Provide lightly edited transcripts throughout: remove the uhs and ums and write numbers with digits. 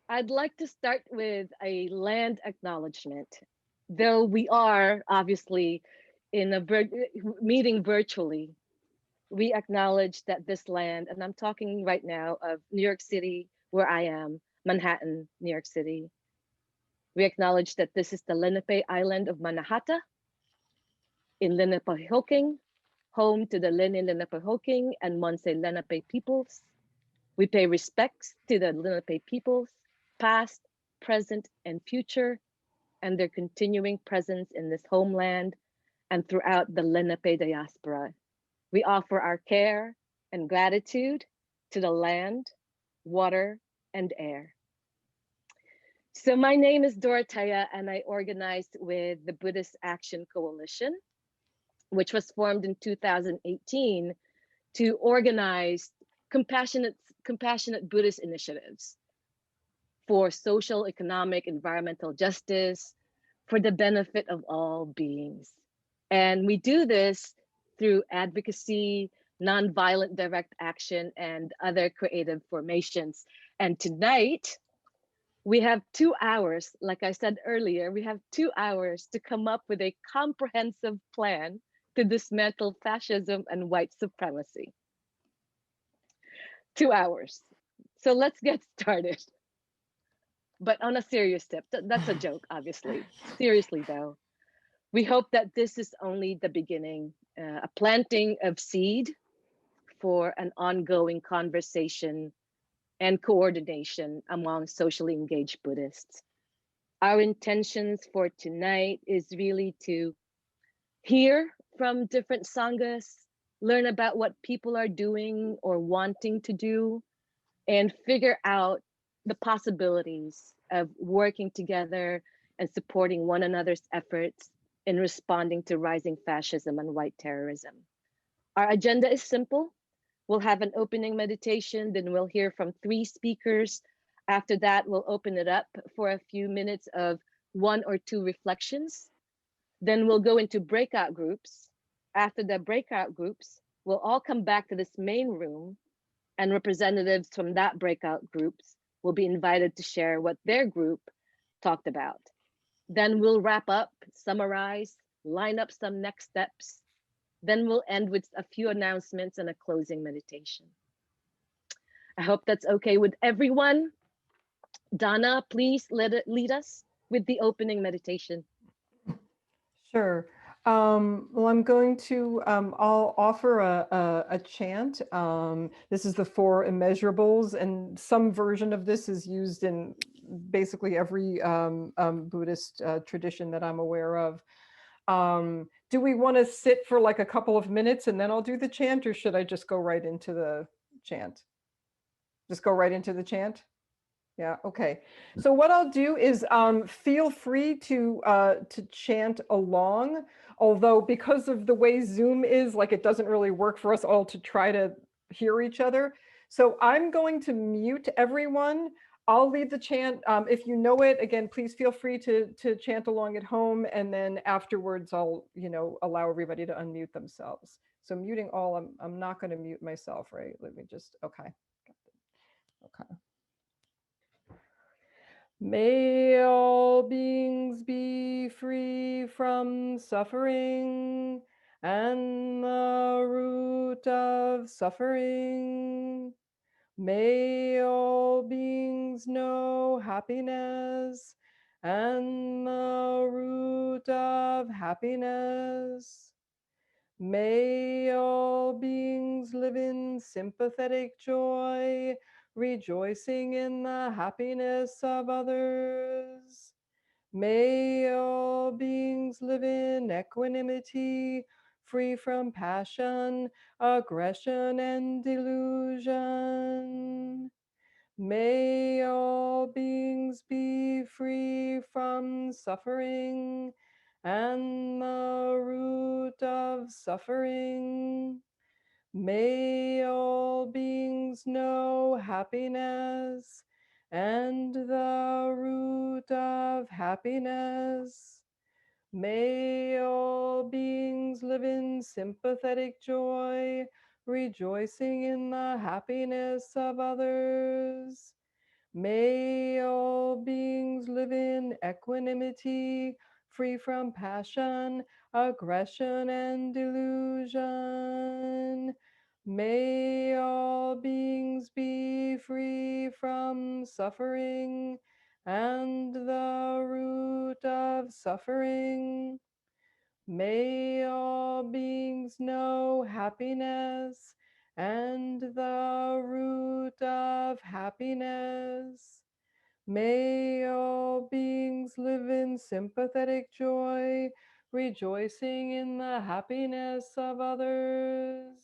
I'd like to start with a land acknowledgement. Though we are obviously in a meeting virtually, we acknowledge that this land, and I'm talking right now of New York City, where I am, Manhattan, New York City. We acknowledge that this is the Lenape Island of Mannahatta in Lenapehoking, home to the Lenni Lenapehoking and Monse Lenape peoples. We pay respects to the Lenape peoples, past, present, and future, and their continuing presence in this homeland and throughout the Lenape diaspora. We offer our care and gratitude to the land, water, and air. So, my name is Dorothea, and I organized with the Buddhist Action Coalition, which was formed in 2018 to organize compassionate, compassionate Buddhist initiatives for social, economic, environmental justice, for the benefit of all beings. And we do this through advocacy, nonviolent direct action, and other creative formations. And tonight, we have 2 hours, like I said earlier, we have 2 hours to come up with a comprehensive plan to dismantle fascism and white supremacy. 2 hours. So let's get started. But on a serious tip, that's a joke, obviously. Seriously, though, we hope that this is only the beginning, a planting of seed for an ongoing conversation and coordination among socially engaged Buddhists. Our intentions for tonight is really to hear from different sanghas, learn about what people are doing or wanting to do, and figure out the possibilities of working together and supporting one another's efforts in responding to rising fascism and white terrorism. Our agenda is simple. We'll have an opening meditation, then we'll hear from three speakers. After that, we'll open it up for a few minutes of one or two reflections. Then we'll go into breakout groups. After the breakout groups, we'll all come back to this main room, and representatives from that breakout groups will be invited to share what their group talked about. Then we'll wrap up, summarize, line up some next steps. Then we'll end with a few announcements and a closing meditation. I hope that's okay with everyone. Donna, please lead us with the opening meditation. Sure. Well, I'm going to, I'll offer a chant. This is the four immeasurables, and some version of this is used in basically every Buddhist tradition that I'm aware of. Do we want to sit for like a couple of minutes and then I'll do the chant, or should I just go right into the chant? Just go right into the chant? Yeah, okay. So what I'll do is feel free to chant along, although because of the way Zoom is, like it doesn't really work for us all to try to hear each other. So I'm going to mute everyone. I'll lead the chant. If you know it, again, please feel free to chant along at home, and then afterwards I'll, allow everybody to unmute themselves. So muting all, I'm not going to mute myself, right? Let me just, okay. Okay. May all beings be free from suffering and the root of suffering. May all beings know happiness and the root of happiness. May all beings live in sympathetic joy, rejoicing in the happiness of others. May all beings live in equanimity, free from passion, aggression, and delusion. May all beings be free from suffering and the root of suffering. May all beings know happiness and the root of happiness. May all beings live in sympathetic joy, rejoicing in the happiness of others. May all beings live in equanimity, free from passion, aggression, and delusion. May all beings be free from suffering and the root of suffering. May all beings know happiness and the root of happiness. May all beings live in sympathetic joy, rejoicing in the happiness of others.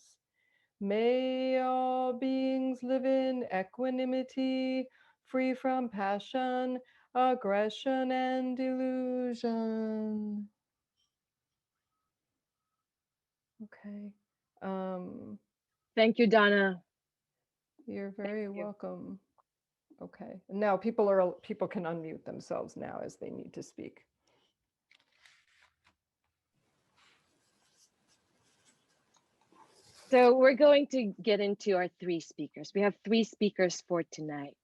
May all beings live in equanimity, free from passion, aggression, and delusion. Okay. Thank you, Donna. You're very You. welcome. Okay. Now people can unmute themselves now as they need to speak. So we're going to get into our three speakers. We have three speakers for tonight,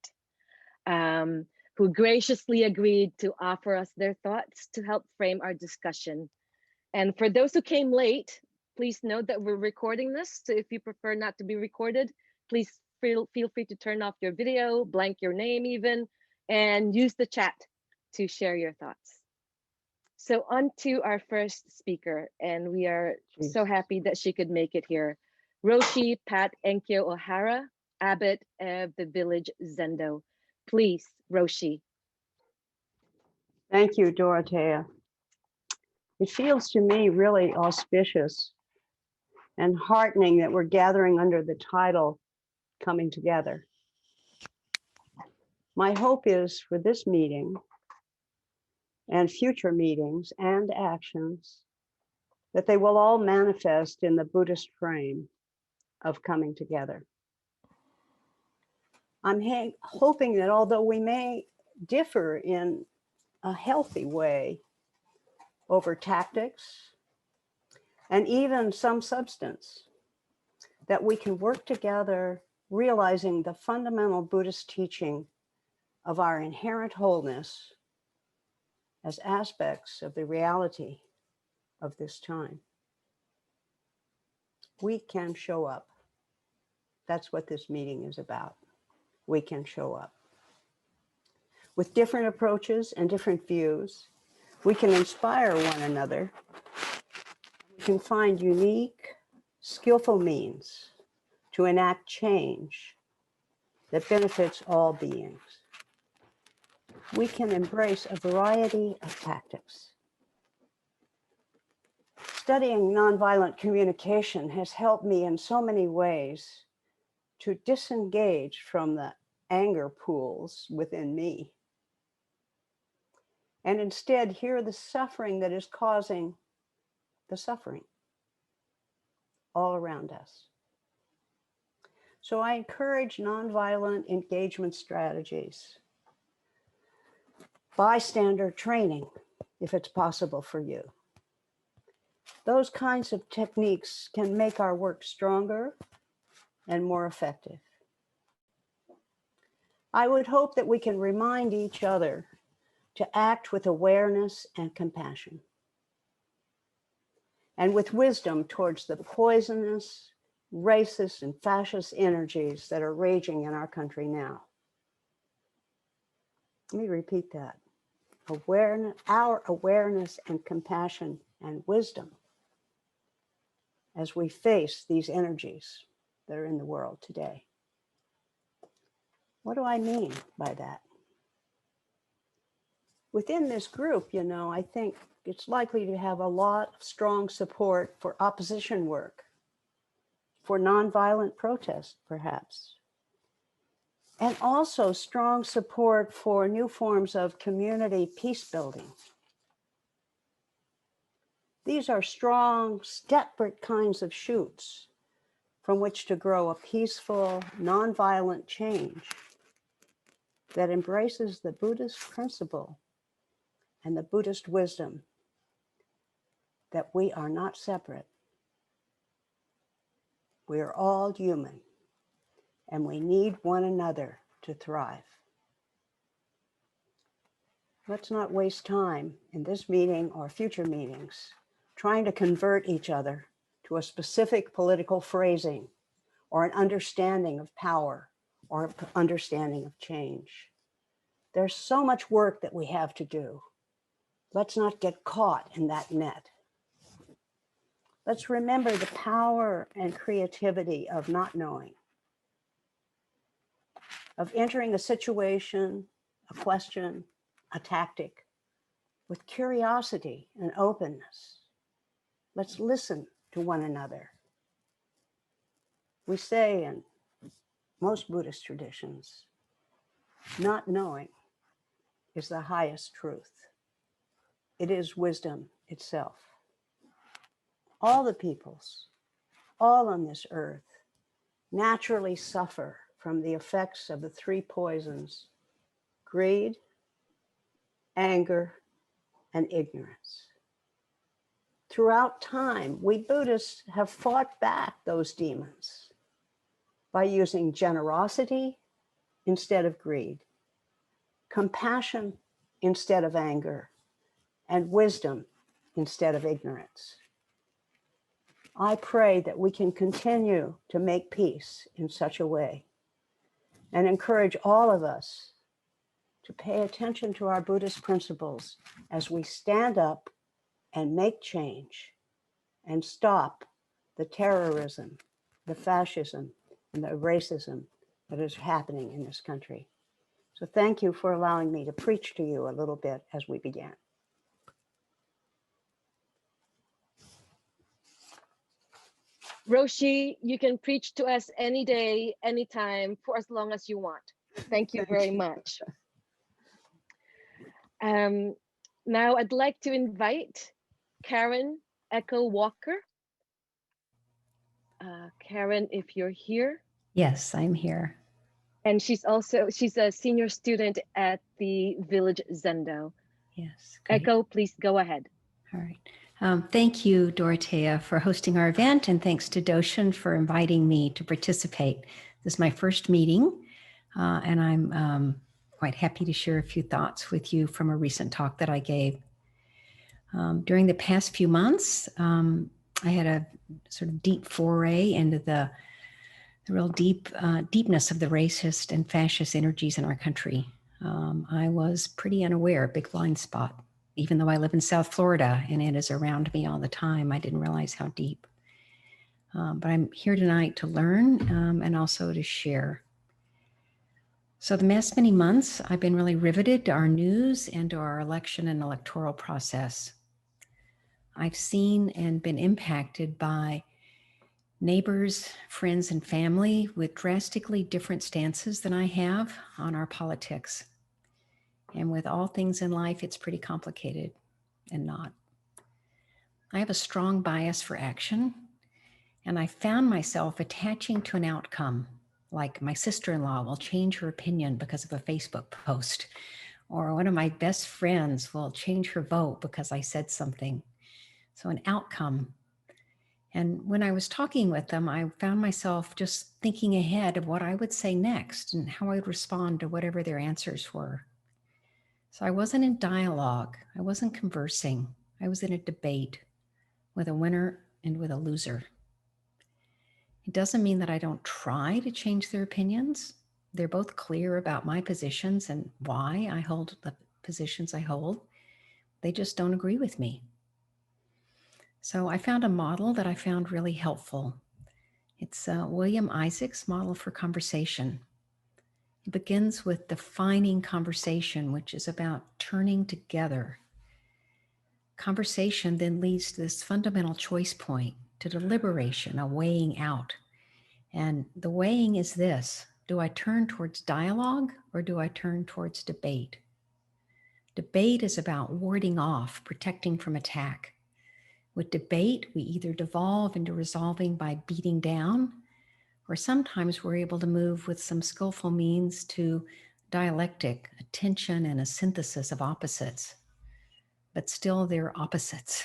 who graciously agreed to offer us their thoughts to help frame our discussion. And for those who came late, please note that we're recording this. So if you prefer not to be recorded, please feel free to turn off your video, blank your name even, and use the chat to share your thoughts. So on to our first speaker, and we are so happy that she could make it here. Roshi Pat Enkyo O'Hara, abbot of the village Zendo. Please, Roshi. Thank you, Dorothea. It feels to me really auspicious and heartening that we're gathering under the title, Coming Together. My hope is for this meeting and future meetings and actions that they will all manifest in the Buddhist frame of coming together. I'm hoping that although we may differ in a healthy way over tactics and even some substance, that we can work together realizing the fundamental Buddhist teaching of our inherent wholeness as aspects of the reality of this time. We can show up. That's what this meeting is about. We can show up. With different approaches and different views, we can inspire one another. We can find unique, skillful means to enact change that benefits all beings. We can embrace a variety of tactics. Studying nonviolent communication has helped me in so many ways to disengage from the anger pools within me and instead hear the suffering that is causing the suffering all around us. So I encourage nonviolent engagement strategies, bystander training, if it's possible for you. Those kinds of techniques can make our work stronger and more effective. I would hope that we can remind each other to act with awareness and compassion, and with wisdom towards the poisonous, racist, and fascist energies that are raging in our country now. Let me repeat that. Our awareness and compassion and wisdom as we face these energies that are in the world today. What do I mean by that? Within this group, I think it's likely to have a lot of strong support for opposition work, for nonviolent protest, perhaps, and also strong support for new forms of community peace building. These are strong, separate kinds of shoots from which to grow a peaceful, nonviolent change that embraces the Buddhist principle and the Buddhist wisdom that we are not separate. We are all human, and we need one another to thrive. Let's not waste time in this meeting or future meetings trying to convert each other to a specific political phrasing or an understanding of power or an understanding of change. There's so much work that we have to do. Let's not get caught in that net. Let's remember the power and creativity of not knowing, of entering a situation, a question, a tactic with curiosity and openness. Let's listen to one another. We say in most Buddhist traditions, not knowing is the highest truth. It is wisdom itself. All the peoples, all on this earth, naturally suffer from the effects of the three poisons: greed, anger, and ignorance. Throughout time, we Buddhists have fought back those demons by using generosity instead of greed, compassion instead of anger, and wisdom instead of ignorance. I pray that we can continue to make peace in such a way and encourage all of us to pay attention to our Buddhist principles as we stand up and make change and stop the terrorism, the fascism, and the racism that is happening in this country. So thank you for allowing me to preach to you a little bit as we began. Roshi, you can preach to us any day, anytime, for as long as you want. Thank you very much. Now I'd like to invite Karen Echo Walker. Karen, if you're here. Yes, I'm here. And she's a senior student at the Village Zendo. Yes. Great. Echo, please go ahead. All right. Thank you, Dorothea, for hosting our event, and thanks to Doshin for inviting me to participate. This is my first meeting, and I'm quite happy to share a few thoughts with you from a recent talk that I gave. During the past few months, I had a sort of deep foray into the real deepness of the racist and fascist energies in our country. I was pretty unaware, big blind spot. Even though I live in South Florida and it is around me all the time, I didn't realize how deep. But I'm here tonight to learn and also to share. So the past many months, I've been really riveted to our news and to our election and electoral process. I've seen and been impacted by neighbors, friends, and family with drastically different stances than I have on our politics. And with all things in life, it's pretty complicated and not. I have a strong bias for action, and I found myself attaching to an outcome, like my sister-in-law will change her opinion because of a Facebook post, or one of my best friends will change her vote because I said something. So an outcome. And when I was talking with them, I found myself just thinking ahead of what I would say next and how I would respond to whatever their answers were. So I wasn't in dialogue. I wasn't conversing. I was in a debate with a winner and with a loser. It doesn't mean that I don't try to change their opinions. They're both clear about my positions and why I hold the positions I hold. They just don't agree with me. So I found a model that I found really helpful. It's William Isaac's model for conversation. It begins with defining conversation, which is about turning together. Conversation then leads to this fundamental choice point, to deliberation, a weighing out. And the weighing is this: do I turn towards dialogue or do I turn towards debate? Debate is about warding off, protecting from attack. With debate, we either devolve into resolving by beating down, or sometimes we're able to move with some skillful means to dialectic, a tension and a synthesis of opposites. But still they're opposites.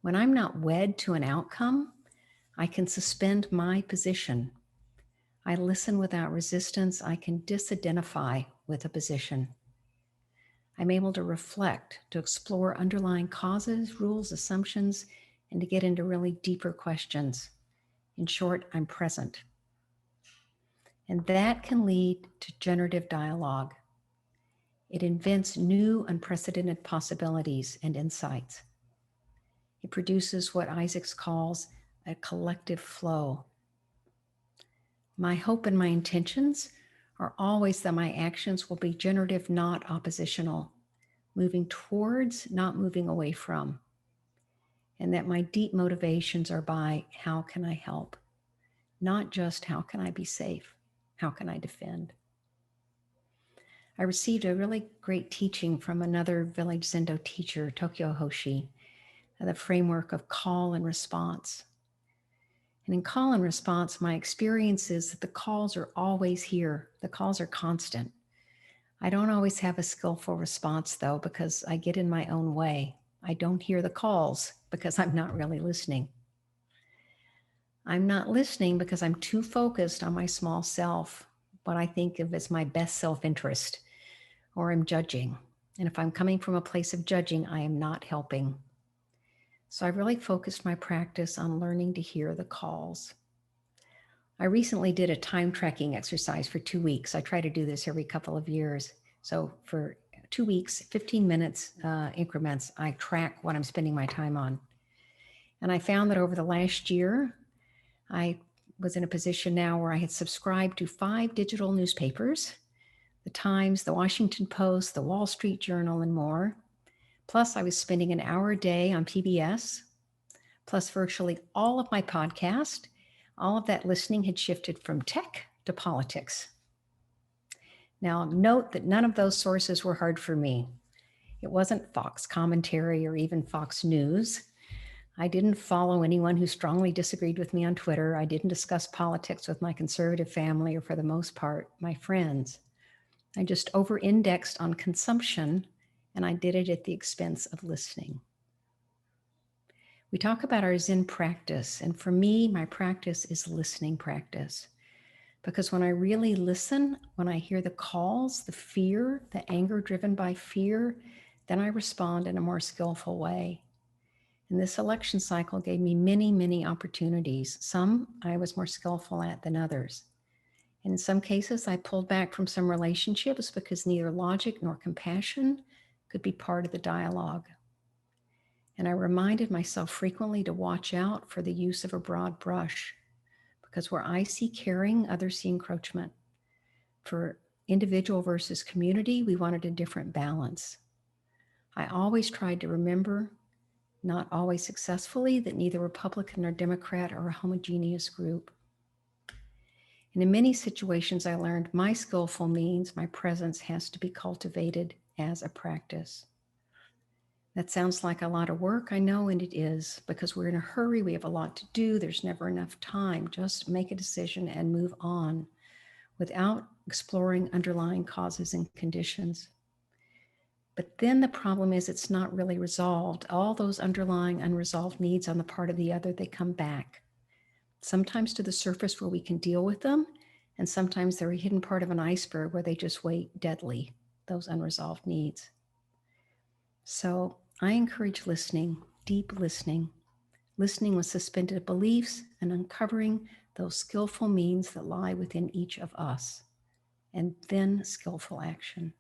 When I'm not wed to an outcome, I can suspend my position. I listen without resistance. I can disidentify with a position. I'm able to reflect, to explore underlying causes, rules, assumptions, and to get into really deeper questions. In short, I'm present. And that can lead to generative dialogue. It invents new, unprecedented possibilities and insights. It produces what Isaacs calls a collective flow. My hope and my intentions are always that my actions will be generative, not oppositional, moving towards, not moving away from, and that my deep motivations are by how can I help, not just how can I be safe, how can I defend. I received a really great teaching from another Village Zendo teacher, Tokyo Hoshi, the framework of call and response. And in call and response, my experience is that the calls are always here. The calls are constant. I don't always have a skillful response, though, because I get in my own way. I don't hear the calls because I'm not really listening. I'm not listening because I'm too focused on my small self, what I think of as my best self-interest, or I'm judging. And if I'm coming from a place of judging, I am not helping. So I really focused my practice on learning to hear the calls. I recently did a time tracking exercise for 2 weeks. I try to do this every couple of years. So for 2 weeks, 15 minutes increments, I track what I'm spending my time on. And I found that over the last year, I was in a position now where I had subscribed to 5 digital newspapers, the Times, the Washington Post, the Wall Street Journal, and more. Plus, I was spending an hour a day on PBS, plus virtually all of my podcast. All of that listening had shifted from tech to politics. Now, note that none of those sources were hard for me. It wasn't Fox commentary or even Fox News. I didn't follow anyone who strongly disagreed with me on Twitter. I didn't discuss politics with my conservative family or, for the most part, my friends. I just over-indexed on consumption, and I did it at the expense of listening. We talk about our Zen practice, and for me, my practice is listening practice. Because when I really listen, when I hear the calls, the fear, the anger driven by fear, then I respond in a more skillful way. And this election cycle gave me many, many opportunities. Some I was more skillful at than others. And in some cases, I pulled back from some relationships because neither logic nor compassion could be part of the dialogue. And I reminded myself frequently to watch out for the use of a broad brush, because where I see caring, others see encroachment. For individual versus community, we wanted a different balance. I always tried to remember, not always successfully, that neither Republican nor Democrat are a homogeneous group. And in many situations, I learned my skillful means, my presence has to be cultivated as a practice. That sounds like a lot of work, I know, and it is, because we're in a hurry, we have a lot to do, there's never enough time. Just make a decision and move on without exploring underlying causes and conditions. But then the problem is it's not really resolved. All those underlying unresolved needs on the part of the other, they come back. Sometimes to the surface where we can deal with them, and sometimes they're a hidden part of an iceberg where they just wait deadly, those unresolved needs. So I encourage listening, deep listening with suspended beliefs and uncovering those skillful means that lie within each of us, and then skillful action.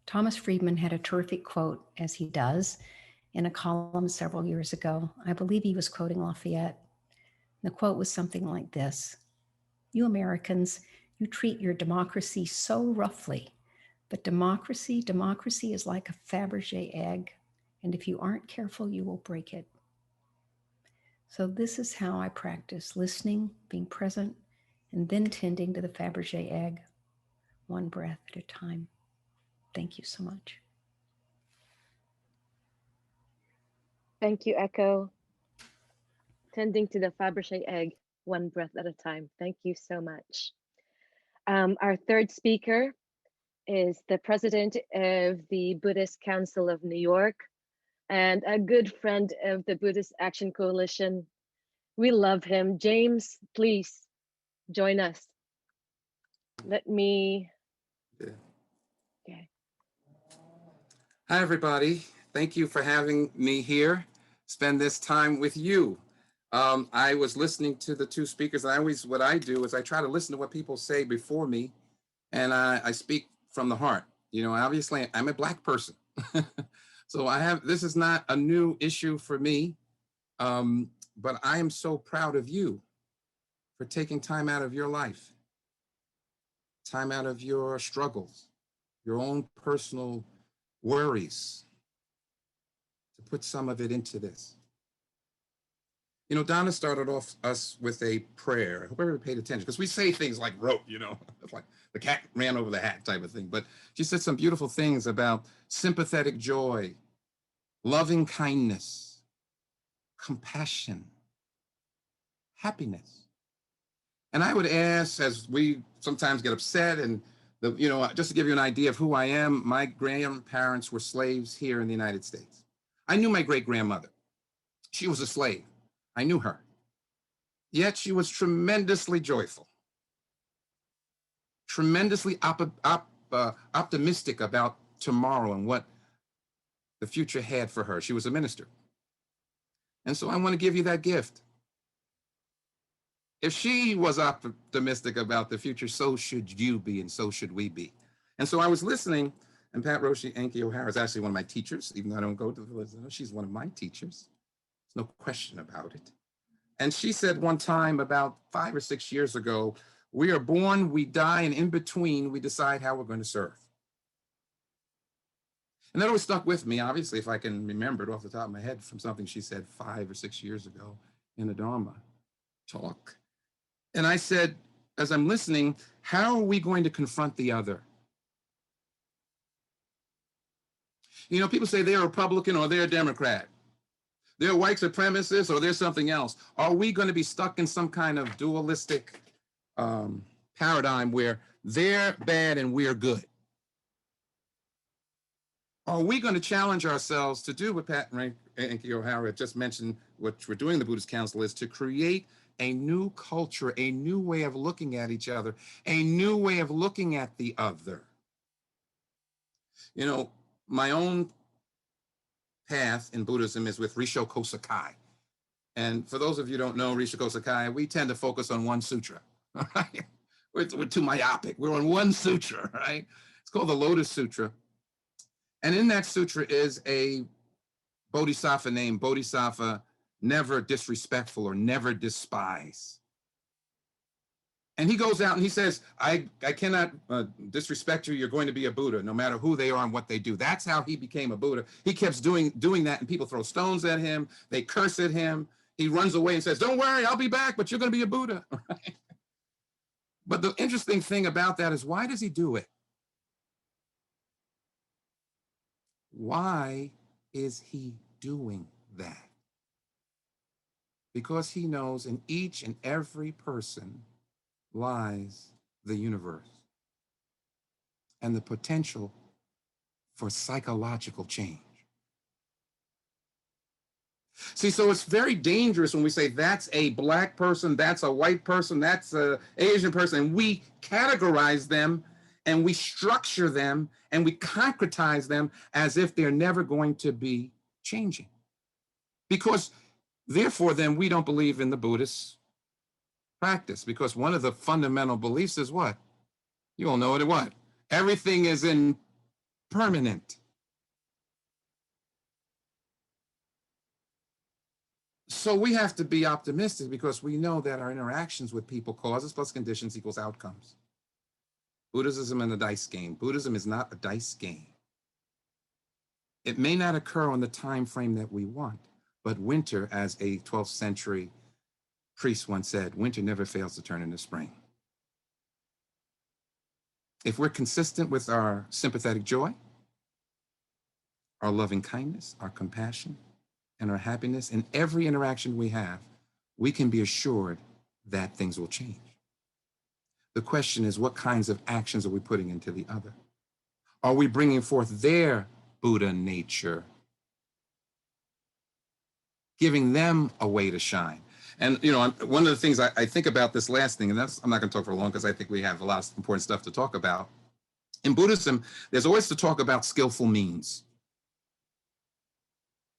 Thomas Friedman had a terrific quote, as he does, in a column several years ago. I believe he was quoting Lafayette. The quote was something like this: "You Americans, you treat your democracy so roughly. But democracy is like a Fabergé egg, and if you aren't careful, you will break it." So this is how I practice listening, being present, and then tending to the Fabergé egg, one breath at a time. Thank you so much. Thank you, Echo. Tending to the Fabergé egg, one breath at a time. Thank you so much. Our third speaker is the president of the Buddhist Council of New York and a good friend of the Buddhist Action Coalition. We love him. James, please join us. Let me. Okay. Hi, everybody. Thank you for having me here, spend this time with you. I was listening to the two speakers. What I do is I try to listen to what people say before me, and I speak from the heart. You know, obviously, I'm a Black person. So this is not a new issue for me, but I am so proud of you for taking time out of your life, time out of your struggles, your own personal worries, to put some of it into this. You know, Donna started off us with a prayer. I hope everybody paid attention, because we say things like rote, you know, it's like the cat ran over the hat type of thing. But she said some beautiful things about sympathetic joy, loving kindness, compassion, happiness. And I would ask, as we sometimes get upset, and you know, just to give you an idea of who I am, my grandparents were slaves here in the United States. I knew my great grandmother. She was a slave. I knew her. Yet she was tremendously joyful, tremendously optimistic about tomorrow and what the future had for her. She was a minister. And so I want to give you that gift. If she was optimistic about the future, so should you be, and so should we be. And so I was listening, and Pat Roshi Enki O'Hara is actually one of my teachers, even though I don't go to the village. She's one of my teachers. There's no question about it. And she said one time about 5 or 6 years ago, we are born, we die, and in between, we decide how we're going to serve. And that always stuck with me, obviously, if I can remember it off the top of my head, from something she said 5 or 6 years ago in a Dharma talk. And I said, as I'm listening, how are we going to confront the other? You know, people say they're a Republican or they're a Democrat. They're white supremacists or they're something else. Are we going to be stuck in some kind of dualistic paradigm where they're bad and we're good? Are we going to challenge ourselves to do what Pat Enki O'Hara just mentioned, what we're doing in the Buddhist Council, is to create a new culture, a new way of looking at each other, a new way of looking at the other? You know, my own path in Buddhism is with Rishokoku Sakai. And for those of you who don't know Rishokoku Sakai, we tend to focus on one sutra. Right? We're too myopic. We're on one sutra, right? It's called the Lotus Sutra. And in that sutra is a bodhisattva named Bodhisattva Never Disrespectful or Never Despise. And he goes out and he says, I cannot disrespect you. You're going to be a Buddha, no matter who they are and what they do. That's how he became a Buddha. He keeps doing that, and people throw stones at him. They curse at him. He runs away and says, don't worry, I'll be back, but you're going to be a Buddha. Right? But the interesting thing about that is, why does he do it? Why is he doing that? Because he knows in each and every person lies the universe and the potential for psychological change. See, so it's very dangerous when we say that's a Black person, that's a white person, that's an Asian person, and we categorize them and we structure them and we concretize them as if they're never going to be changing. Because therefore, then we don't believe in the Buddhist practice, because one of the fundamental beliefs is what? You all know what? Everything is impermanent. So we have to be optimistic, because we know that our interactions with people, causes plus conditions equals outcomes. Buddhism is a dice game. Buddhism is not a dice game. It may not occur on the time frame that we want, but winter, as a 12th century priest once said, winter never fails to turn into spring. If we're consistent with our sympathetic joy, our loving kindness, our compassion, and our happiness in every interaction we have, we can be assured that things will change. The question is, what kinds of actions are we putting into the other? Are we bringing forth their Buddha nature, giving them a way to shine? And, you know, one of the things I think about this last thing, and I'm not going to talk for long because I think we have a lot of important stuff to talk about. In Buddhism, there's always to talk about skillful means.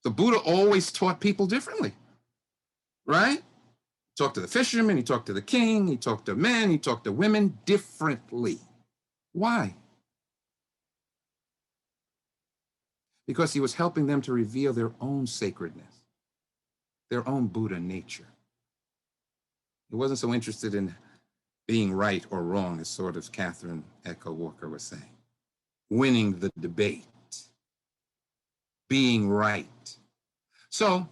The Buddha always taught people differently, right? Talked to the fisherman, he talked to the king, he talked to men, he talked to women differently. Why? Because he was helping them to reveal their own sacredness, their own Buddha nature. He wasn't so interested in being right or wrong, as sort of Catherine Echo Walker was saying. Winning the debate, being right. So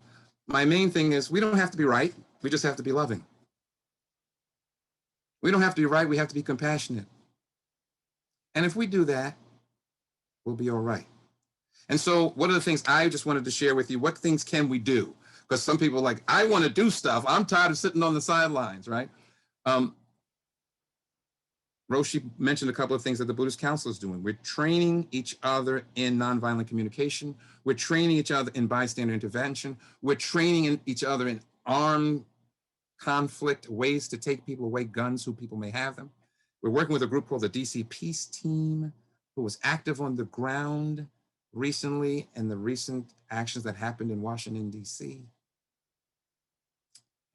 my main thing is we don't have to be right, we just have to be loving. We don't have to be right, we have to be compassionate. And if we do that, we'll be all right. And so one of the things I just wanted to share with you, what things can we do? Because some people are like, I want to do stuff. I'm tired of sitting on the sidelines, right? Roshi mentioned a couple of things that the Buddhist Council is doing. We're training each other in nonviolent communication. We're training each other in bystander intervention. We're training each other in armed conflict, ways to take people away, guns, who people may have them. We're working with a group called the DC Peace Team, who was active on the ground recently and the recent actions that happened in Washington, DC.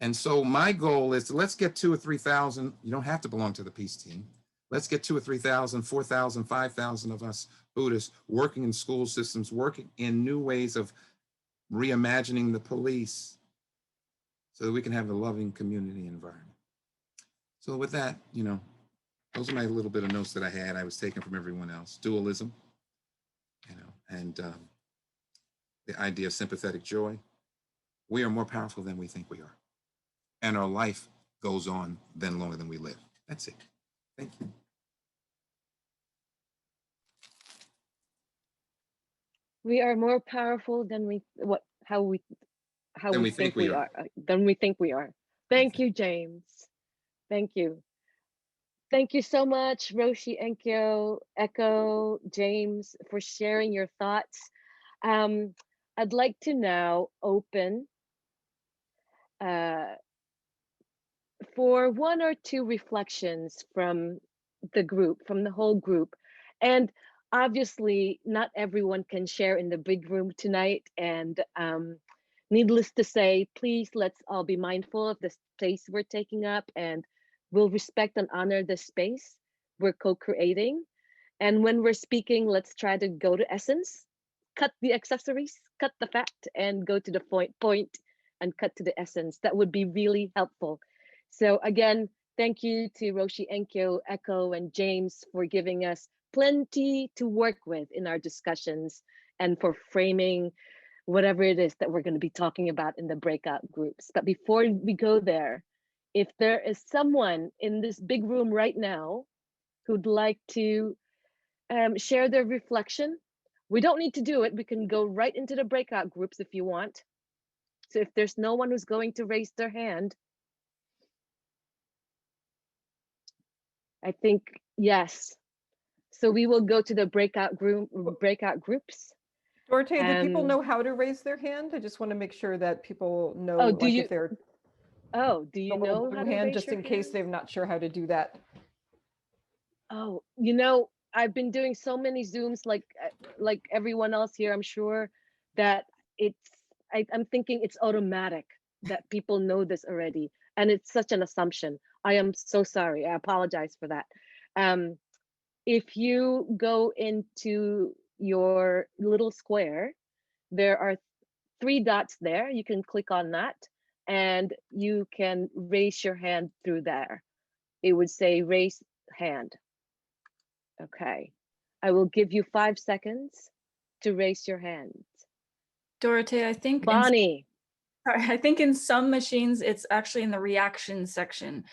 And so my goal is to let's get 2,000 or 3,000. You don't have to belong to the peace team. Let's get 2,000 or 3,000, 4,000, 5,000 of us Buddhists working in school systems, working in new ways of reimagining the police so that we can have a loving community environment. So with that, those are my little bit of notes that I had. I was taken from everyone else. Dualism, and the idea of sympathetic joy. We are more powerful than we think we are. And our life goes on then longer than we live. That's it. Thank you. We are more powerful than we think we are. Than we think we are. Thank you, James. Thank you. Thank you so much, Roshi, Enkyo, Echo, James, for sharing your thoughts. I'd like to now open for one or two reflections from the whole group. And obviously, not everyone can share in the big room tonight. And needless to say, please, let's all be mindful of the space we're taking up, and we'll respect and honor the space we're co-creating. And when we're speaking, let's try to go to essence, cut the accessories, cut the fat, and go to the point and cut to the essence. That would be really helpful. So again, thank you to Roshi, Enkyo, Echo, and James for giving us plenty to work with in our discussions and for framing whatever it is that we're going to be talking about in the breakout groups. But before we go there, if there is someone in this big room right now who'd like to share their reflection, we don't need to do it. We can go right into the breakout groups if you want. So if there's no one who's going to raise their hand, I think yes. So we will go to the breakout groups. Dorothea, do people know how to raise their hand? I just want to make sure that people know, if they're do you know how to hand, raise just your in case hand? they're not sure how to do that. Oh, I've been doing so many Zooms like everyone else here, I'm sure that I'm thinking it's automatic that people know this already. And it's such an assumption. I am so sorry. I apologize for that. If you go into your little square, there are 3 dots there. You can click on that and you can raise your hand through there. It would say raise hand. Okay. I will give you 5 seconds to raise your hands. Dorothea, I think Bonnie. I think in some machines it's actually in the reaction section.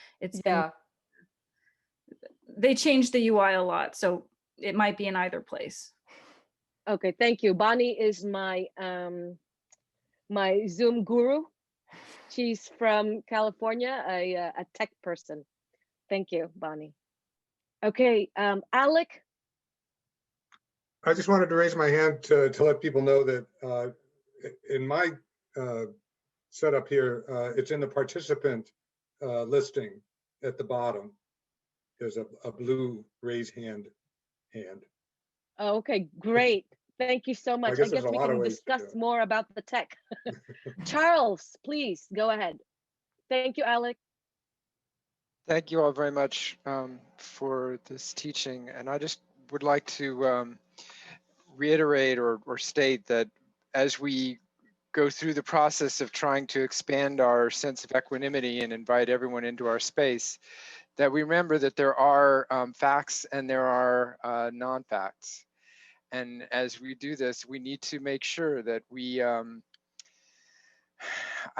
They changed the UI a lot, so it might be in either place. Okay, thank you. Bonnie is my my Zoom guru. She's from California, a tech person. Thank you, Bonnie. Okay, Alec. I just wanted to raise my hand to let people know that in my setup here, it's in the participant listing at the bottom. There's a blue raise hand. Oh, okay, great. Thank you so much. I guess there's guess a we lot of can ways to do discuss it. more about the tech. Charles, please go ahead. Thank you, Alec. Thank you all very much for this teaching. And I just would like to reiterate or state that as we go through the process of trying to expand our sense of equanimity and invite everyone into our space, that we remember that there are facts and there are non-facts. And as we do this, we need to make sure that we, I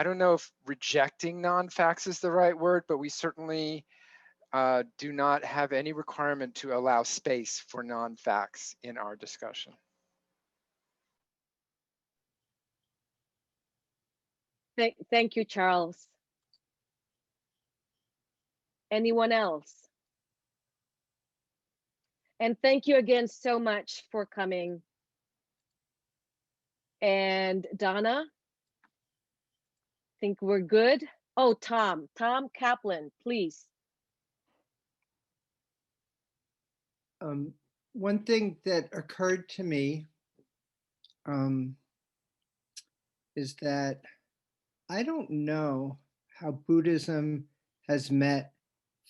don't know if rejecting non-facts is the right word, but we certainly do not have any requirement to allow space for non-facts in our discussion. Thank you, Charles. Anyone else? And thank you again so much for coming. And Donna, I think we're good. Oh, Tom Kaplan, please. One thing that occurred to me is that I don't know how Buddhism has met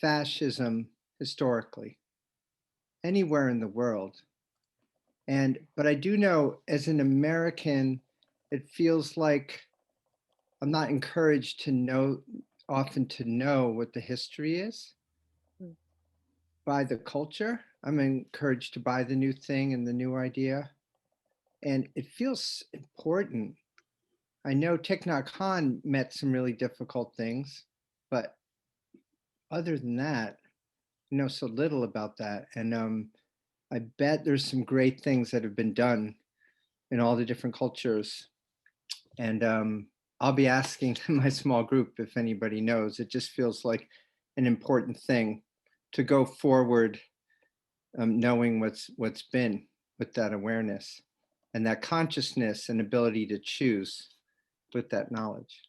fascism historically anywhere in the world. But I do know as an American, it feels like I'm not encouraged to often know what the history is by the culture. I'm encouraged to buy the new thing and the new idea. And it feels important. I know Thich Nhat Hanh met some really difficult things, but other than that, I know so little about that. And I bet there's some great things that have been done in all the different cultures. And I'll be asking my small group if anybody knows. It just feels like an important thing to go forward, knowing what's been with that awareness and that consciousness and ability to choose with that knowledge.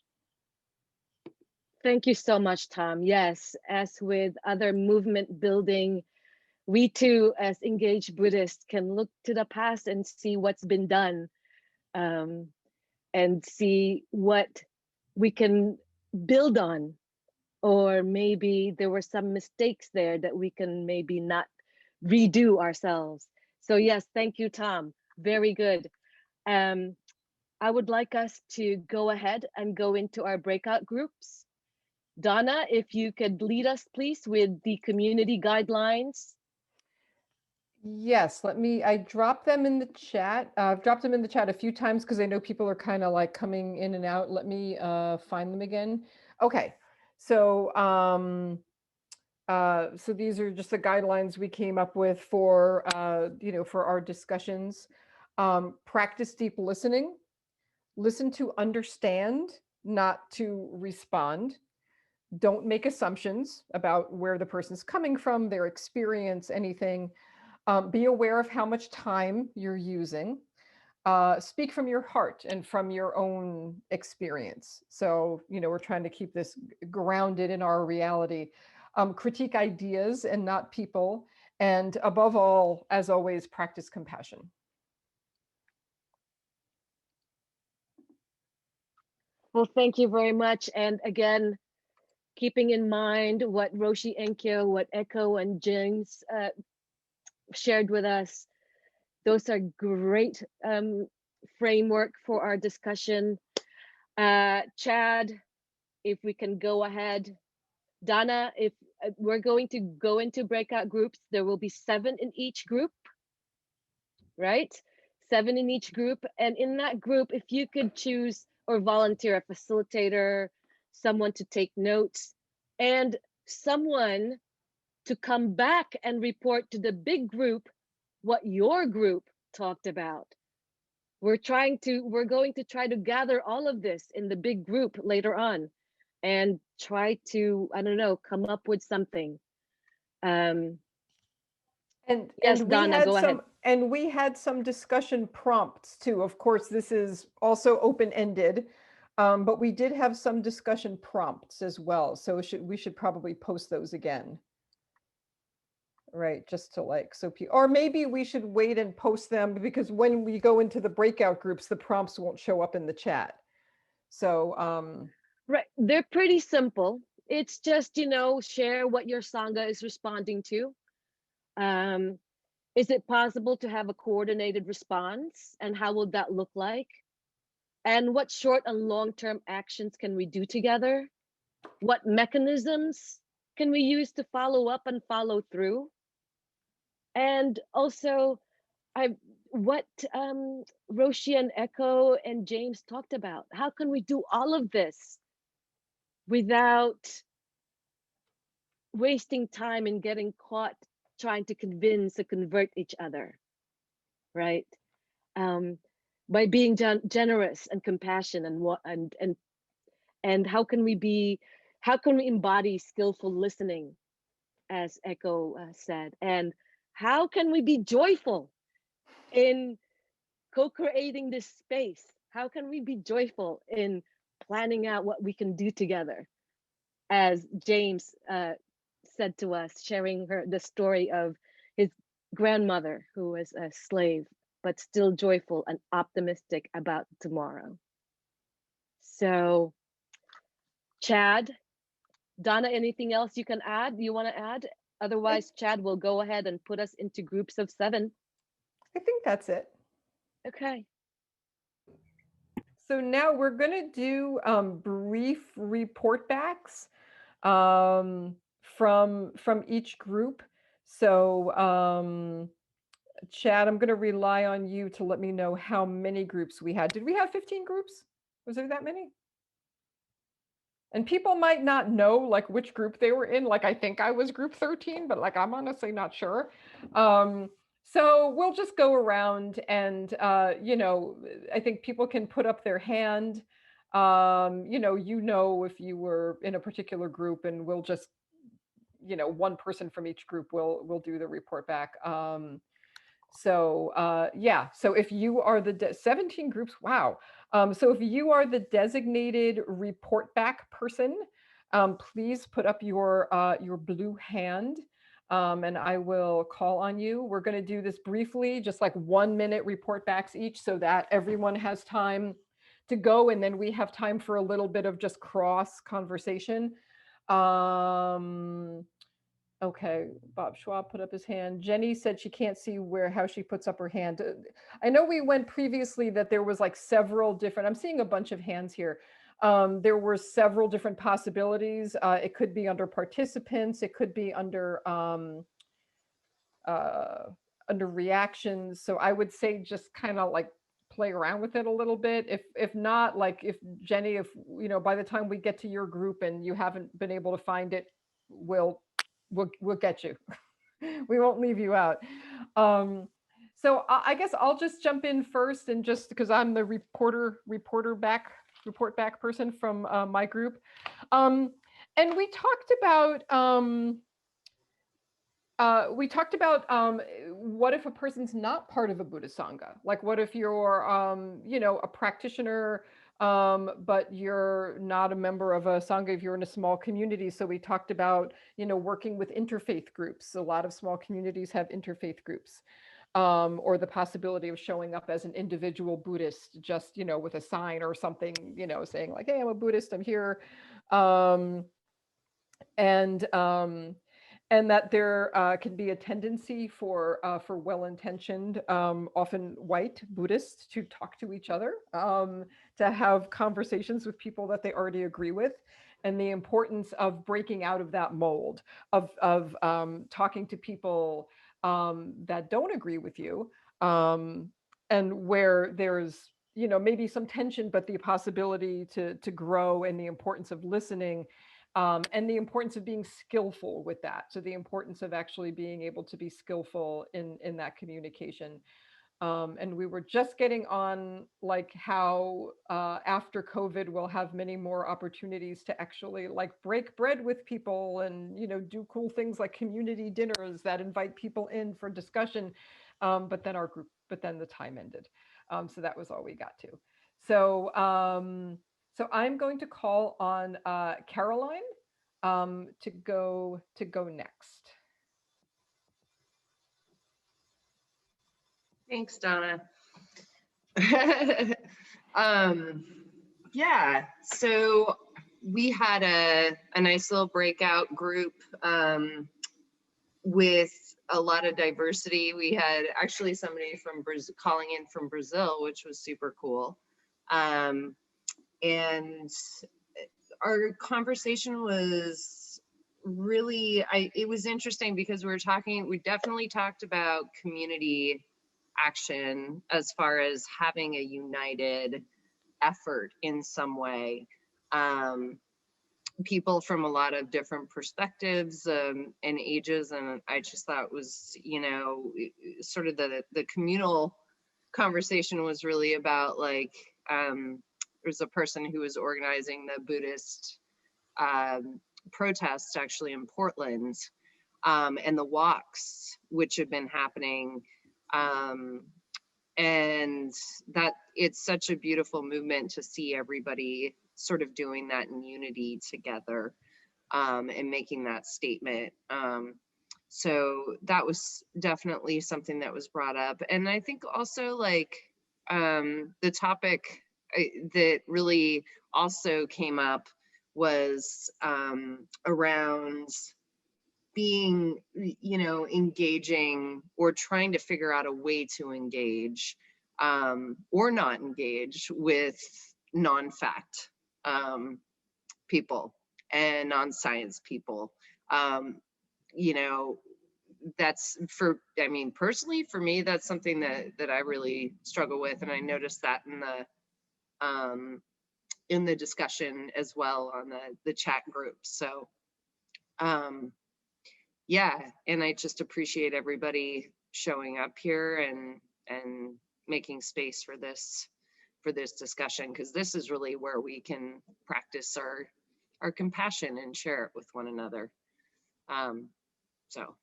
Thank you so much, Tom. Yes, as with other movement building, we too, as engaged Buddhists, can look to the past and see what's been done, and see what we can build on, or maybe there were some mistakes there that we can maybe not redo ourselves. So yes, thank you, Tom. Very good. I would like us to go ahead and go into our breakout groups. Donna, if you could lead us, please, with the community guidelines. Yes, I dropped them in the chat. I've dropped them in the chat a few times because I know people are kind of like coming in and out. Let me find them again. Okay, so so these are just the guidelines we came up with for for our discussions. Practice deep listening. Listen to understand, not to respond. Don't make assumptions about where the person's coming from, their experience, anything. Be aware of how much time you're using. Speak from your heart and from your own experience. So, we're trying to keep this grounded in our reality. Critique ideas and not people. And above all, as always, practice compassion. Well, thank you very much. And again, keeping in mind what Roshi Enkyo, what Echo and James shared with us, those are great framework for our discussion. Chad, if we can go ahead. Donna, if we're going to go into breakout groups, there will be 7 in each group, right? 7 in each group. And in that group, if you could choose or volunteer a facilitator, someone to take notes, and someone to come back and report to the big group what your group talked about. We're going to try to gather all of this in the big group later on and try to, I don't know, come up with something. Yes, Donna, go ahead. And we had some discussion prompts too. Of course, this is also open-ended, but we did have some discussion prompts as well. So we should probably post those again. right? Just to like, so people, or maybe we should wait and post them, because when we go into the breakout groups, the prompts won't show up in the chat. So, Right. They're pretty simple. It's just, share what your Sangha is responding to. Is it possible to have a coordinated response? And how will that look like? And what short and long-term actions can we do together? What mechanisms can we use to follow up and follow through? And also, what Roshi and Echo and James talked about. How can we do all of this without wasting time and getting caught trying to convince or convert each other, right? By being generous and compassion, and how can we embody skillful listening, as Echo said, and how can we be joyful in co-creating this space? How can we be joyful in planning out what we can do together? As James said to us, sharing the story of his grandmother who was a slave, but still joyful and optimistic about tomorrow. So, Chad, Donna, anything else you can add? You want to add? Otherwise, Chad will go ahead and put us into groups of 7. I think that's it. Okay. So now we're going to do brief report backs from each group. So Chad, I'm going to rely on you to let me know how many groups we had. Did we have 15 groups? Was there that many? And people might not know like which group they were in. Like I think I was group 13, but like I'm honestly not sure. So we'll just go around and, I think people can put up their hand. If you were in a particular group, and we'll just, one person from each group will do the report back. So if you are the 17 groups, wow. So if you are the designated report back person, please put up your blue hand. And I will call on you. We're going to do this briefly, just like 1-minute report backs each, so that everyone has time to go. And then we have time for a little bit of just cross conversation. Okay, Bob Schwab put up his hand. Jenny said she can't see how she puts up her hand. I know we went previously that there was like several different, I'm seeing a bunch of hands here. There were several different possibilities. It could be under participants. It could be under reactions. So I would say just kind of like play around with it a little bit. If not, like if Jenny, by the time we get to your group and you haven't been able to find it, we'll get you. We won't leave you out. So I guess I'll just jump in first, and just because I'm the report back person from my group. And we talked about what if a person's not part of a Buddhist Sangha? Like, what if you're, a practitioner, but you're not a member of a Sangha if you're in a small community? So we talked about, working with interfaith groups. A lot of small communities have interfaith groups, or the possibility of showing up as an individual Buddhist, just, with a sign or something, saying like, hey, I'm a Buddhist, I'm here. And that there can be a tendency for well-intentioned, often white Buddhists to talk to each other, to have conversations with people that they already agree with, and the importance of breaking out of that mold of talking to people that don't agree with you, and where there's maybe some tension, but the possibility to grow, and the importance of listening. And the importance of being skillful with that. So the importance of actually being able to be skillful in that communication. And we were just getting on like how after COVID, we'll have many more opportunities to actually like break bread with people, and do cool things like community dinners that invite people in for discussion. But then the time ended. So that was all we got to. So I'm going to call on Caroline to go next. Thanks, Donna. Yeah, so we had a nice little breakout group with a lot of diversity. We had actually somebody from Brazil calling in from Brazil, which was super cool. And our conversation was really, it was interesting because we definitely talked about community action as far as having a united effort in some way. People from a lot of different perspectives and ages, and I just thought it was, you know, sort of the communal conversation was really about like, there's a person who was organizing the Buddhist protests actually in Portland, and the walks which have been happening, and that it's such a beautiful movement to see everybody sort of doing that in unity together, and making that statement. So that was definitely something that was brought up. And I think also like the topic that really also came up was around being, you know, engaging or trying to figure out a way to engage or not engage with non-fact people and non-science people. You know, that's I mean, personally for me, that's something that I really struggle with. And I noticed that in the discussion as well on the chat group. So yeah, and I just appreciate everybody showing up here and making space for this discussion, because this is really where we can practice our compassion and share it with one another. So.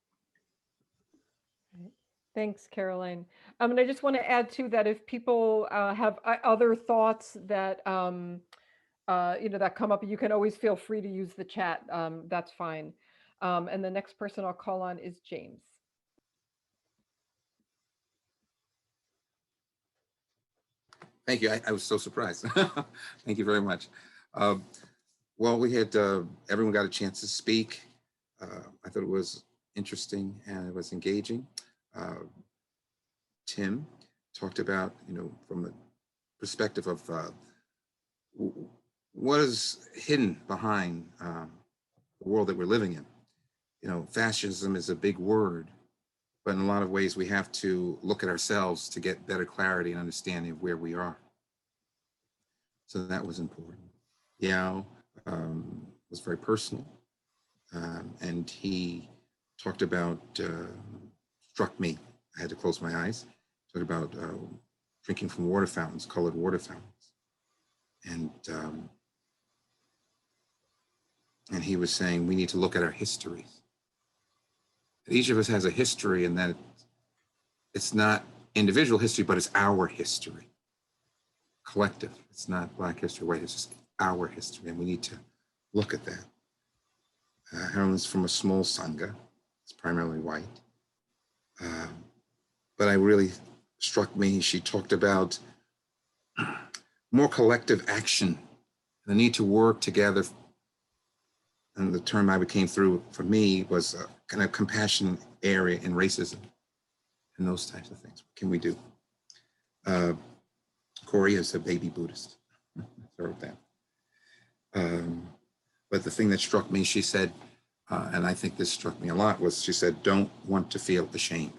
Thanks, Caroline. And I just want to add too that if people have other thoughts that you know, that come up, you can always feel free to use the chat. That's fine. And the next person I'll call on is James. Thank you. I was so surprised. Thank you very much. Well, we had everyone got a chance to speak. I thought it was interesting and it was engaging. Tim talked about, you know, from the perspective of what is hidden behind the world that we're living in. You know, fascism is a big word, but in a lot of ways we have to look at ourselves to get better clarity and understanding of where we are. So that was important. Yao was very personal, and he talked about, struck me, I had to close my eyes, talked about drinking from water fountains, colored water fountains. And he was saying we need to look at our histories. Each of us has a history, and that it's not individual history, but it's our history, collective. It's not Black history, white history, it's our history, and we need to look at that. Heroin's from a small Sangha, it's primarily white. But I really struck me, she talked about more collective action, the need to work together. And the term I came through for me was a kind of compassion area in racism and those types of things. What can we do? Corey is a baby Buddhist. I wrote that. But the thing that struck me, she said, and I think this struck me a lot, was she said, don't want to feel ashamed.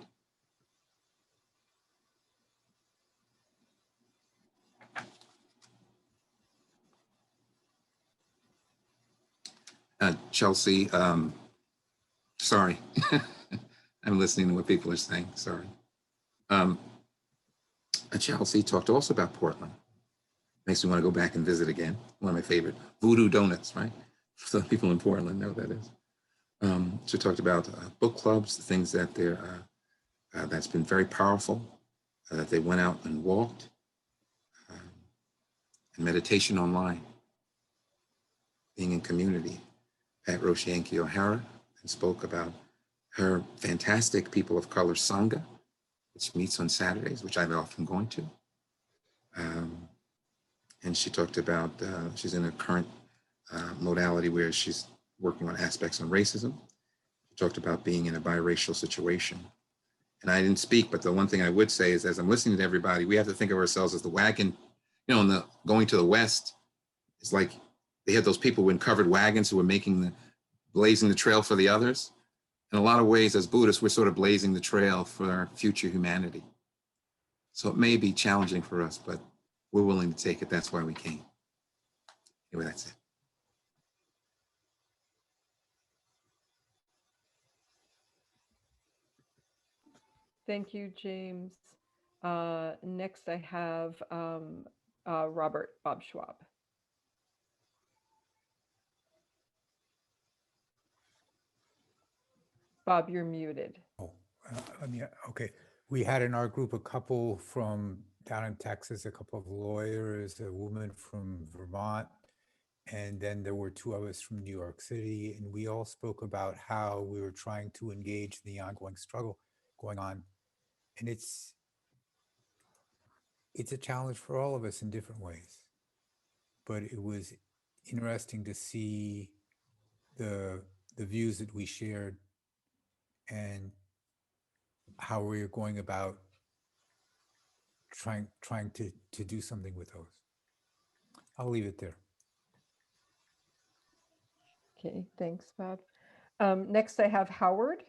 Chelsea, sorry, I'm listening to what people are saying, sorry. Chelsea talked also about Portland. Makes me want to go back and visit again. One of my favorite, Voodoo Donuts, right? Some people in Portland know what that is. She talked about book clubs, the things that that's been very powerful, that they went out and walked, and meditation online, being in community. Pat Roshianki O'Hara and spoke about her fantastic people of color Sangha, which meets on Saturdays, which I've often gone to. And she talked about, she's in a current modality where she's working on aspects on racism. She talked about being in a biracial situation. And I didn't speak, but the one thing I would say is, as I'm listening to everybody, we have to think of ourselves as the wagon, you know, in the going to the West, it's like they had those people in covered wagons who were blazing the trail for the others. In a lot of ways, as Buddhists, we're sort of blazing the trail for our future humanity. So it may be challenging for us, but we're willing to take it. That's why we came. Anyway, that's it. Thank you, James. Next, I have Bob Schwab. Bob, you're muted. Oh, okay. We had in our group a couple from down in Texas, a couple of lawyers, a woman from Vermont, and then there were two of us from New York City, and we all spoke about how we were trying to engage the ongoing struggle going on. And it's a challenge for all of us in different ways. But it was interesting to see the views that we shared and how we're going about trying to do something with those. I'll leave it there. Okay, thanks, Bob. Next, I have Howard.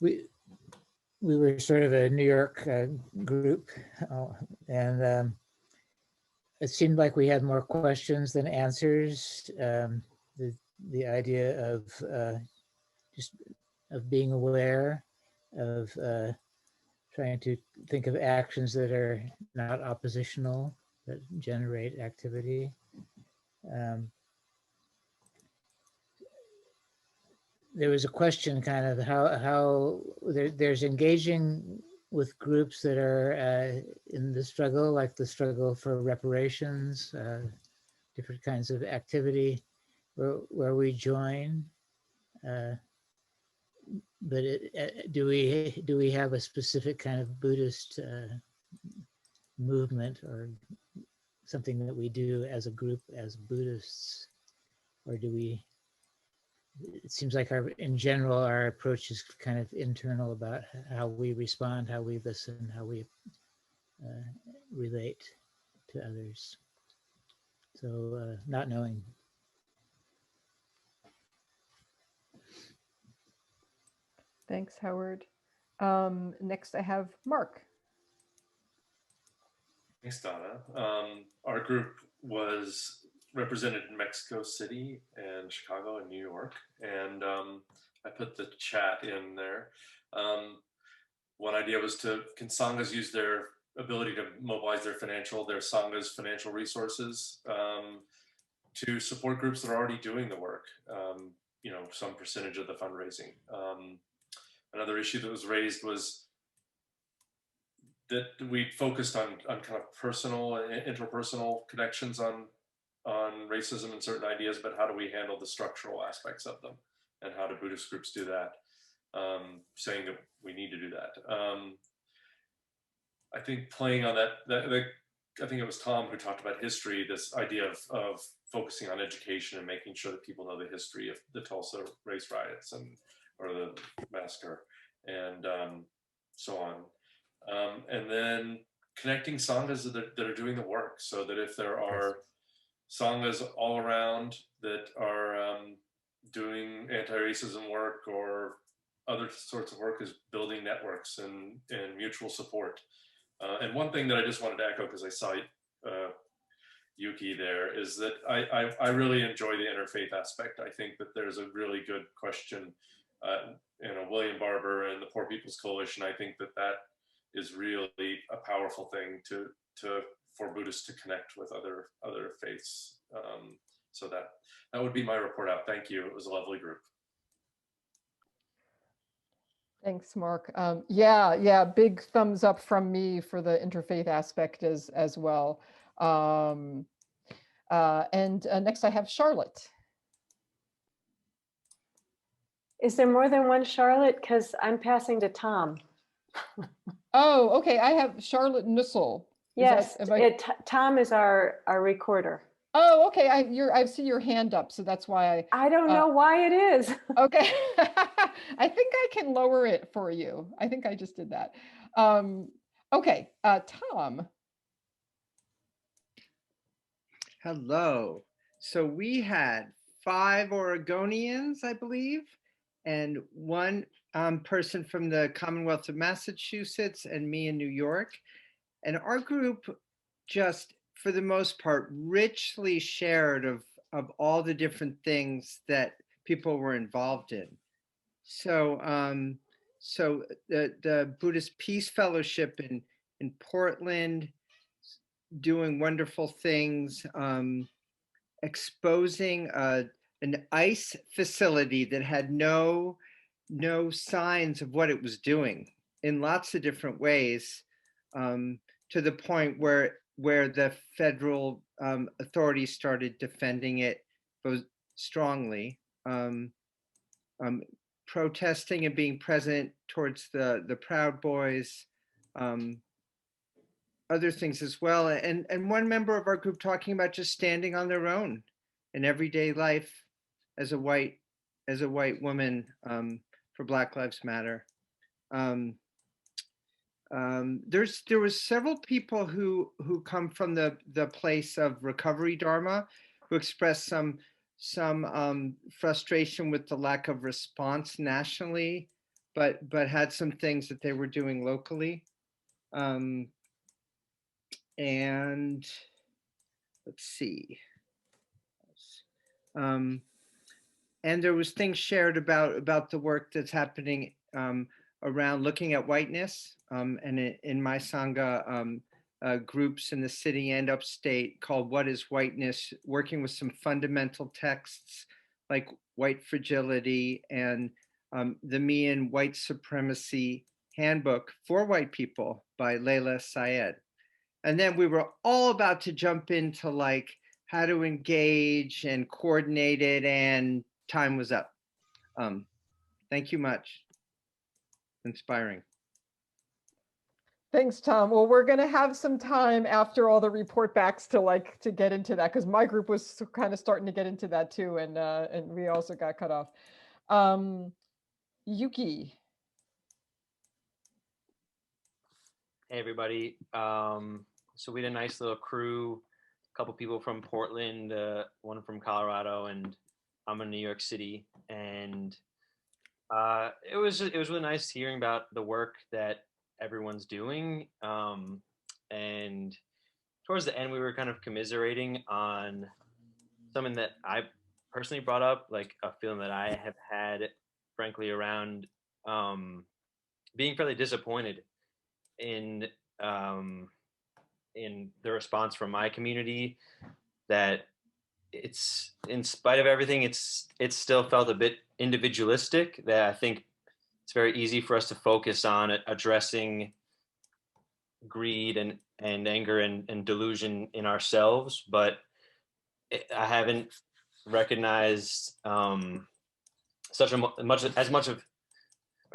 We were sort of a New York group, and it seemed like we had more questions than answers. The idea of just of being aware of trying to think of actions that are not oppositional, that generate activity. There was a question kind of how there's engaging with groups that are in the struggle, like the struggle for reparations, different kinds of activity where we join. But do we have a specific kind of Buddhist movement or something that we do as a group as Buddhists, or do we? It seems like in general our approach is kind of internal about how we respond, how we listen, how we relate to others. So not knowing. Thanks, Howard. Next, I have Mark. Thanks, Donna. Our group was represented in Mexico City and Chicago and New York, and I put the chat in there. One idea was can Sanghas use their ability to mobilize their Sanghas' financial resources to support groups that are already doing the work, you know, some percentage of the fundraising. Another issue that was raised was that we focused on kind of personal and interpersonal connections on racism and certain ideas, but how do we handle the structural aspects of them, and how do Buddhist groups do that? Saying that we need to do that. I think playing on that, I think it was Tom who talked about history, this idea of focusing on education and making sure that people know the history of the Tulsa race riots or the massacre and so on. And then connecting Sanghas that are doing the work, so that if there are Sanghas all around that are doing anti-racism work or other sorts of work, is building networks and mutual support. And one thing that I just wanted to echo, because I saw Yuki there, is that I really enjoy the interfaith aspect. I think that there's a really good question. You know, William Barber and the Poor People's Coalition, I think that is really a powerful thing for Buddhists to connect with other faiths. So that would be my report out. Thank you. It was a lovely group. Thanks, Mark. Yeah, big thumbs up from me for the interfaith aspect as well. And next I have Charlotte. Is there more than one Charlotte? Because I'm passing to Tom. Oh, okay. I have Charlotte Nussel. Yes, Tom is our recorder. Oh, okay. I see your hand up, so that's why I don't know why it is. Okay. I think I can lower it for you. I think I just did that. Okay, Tom. Hello. So we had 5 Oregonians, I believe, and one person from the Commonwealth of Massachusetts and me in New York. And our group just, for the most part, richly shared of all the different things that people were involved in. So, so the Buddhist Peace Fellowship in Portland, doing wonderful things, exposing an ICE facility that had no signs of what it was doing in lots of different ways, to the point where the federal authorities started defending it both strongly, protesting and being present towards the Proud Boys, other things as well, and one member of our group talking about just standing on their own in everyday life as a white woman, for Black Lives Matter. There was several people who come from the place of recovery Dharma, who expressed some frustration with the lack of response nationally, but had some things that they were doing locally. And let's see. And there was things shared about the work that's happening around looking at whiteness, and in my Sangha, groups in the city and upstate called What is Whiteness, working with some fundamental texts like White Fragility and the Me and White Supremacy Handbook for White People by Layla Syed. And then we were all about to jump into like how to engage and coordinate it, and time was up. Thank you much. Inspiring. Thanks, Tom. Well, we're going to have some time after all the report backs to get into that, because my group was kind of starting to get into that too, and we also got cut off. Yuki. Hey everybody. So we had a nice little crew, a couple people from Portland, one from Colorado, and I'm in New York City. And it was really nice hearing about the work that everyone's doing. And towards the end, we were kind of commiserating on something that I personally brought up, like a feeling that I have had, frankly, around being fairly disappointed in the response from my community, that it's, in spite of everything, it's still felt a bit individualistic, that I think it's very easy for us to focus on addressing greed and anger and delusion in ourselves, but I haven't recognized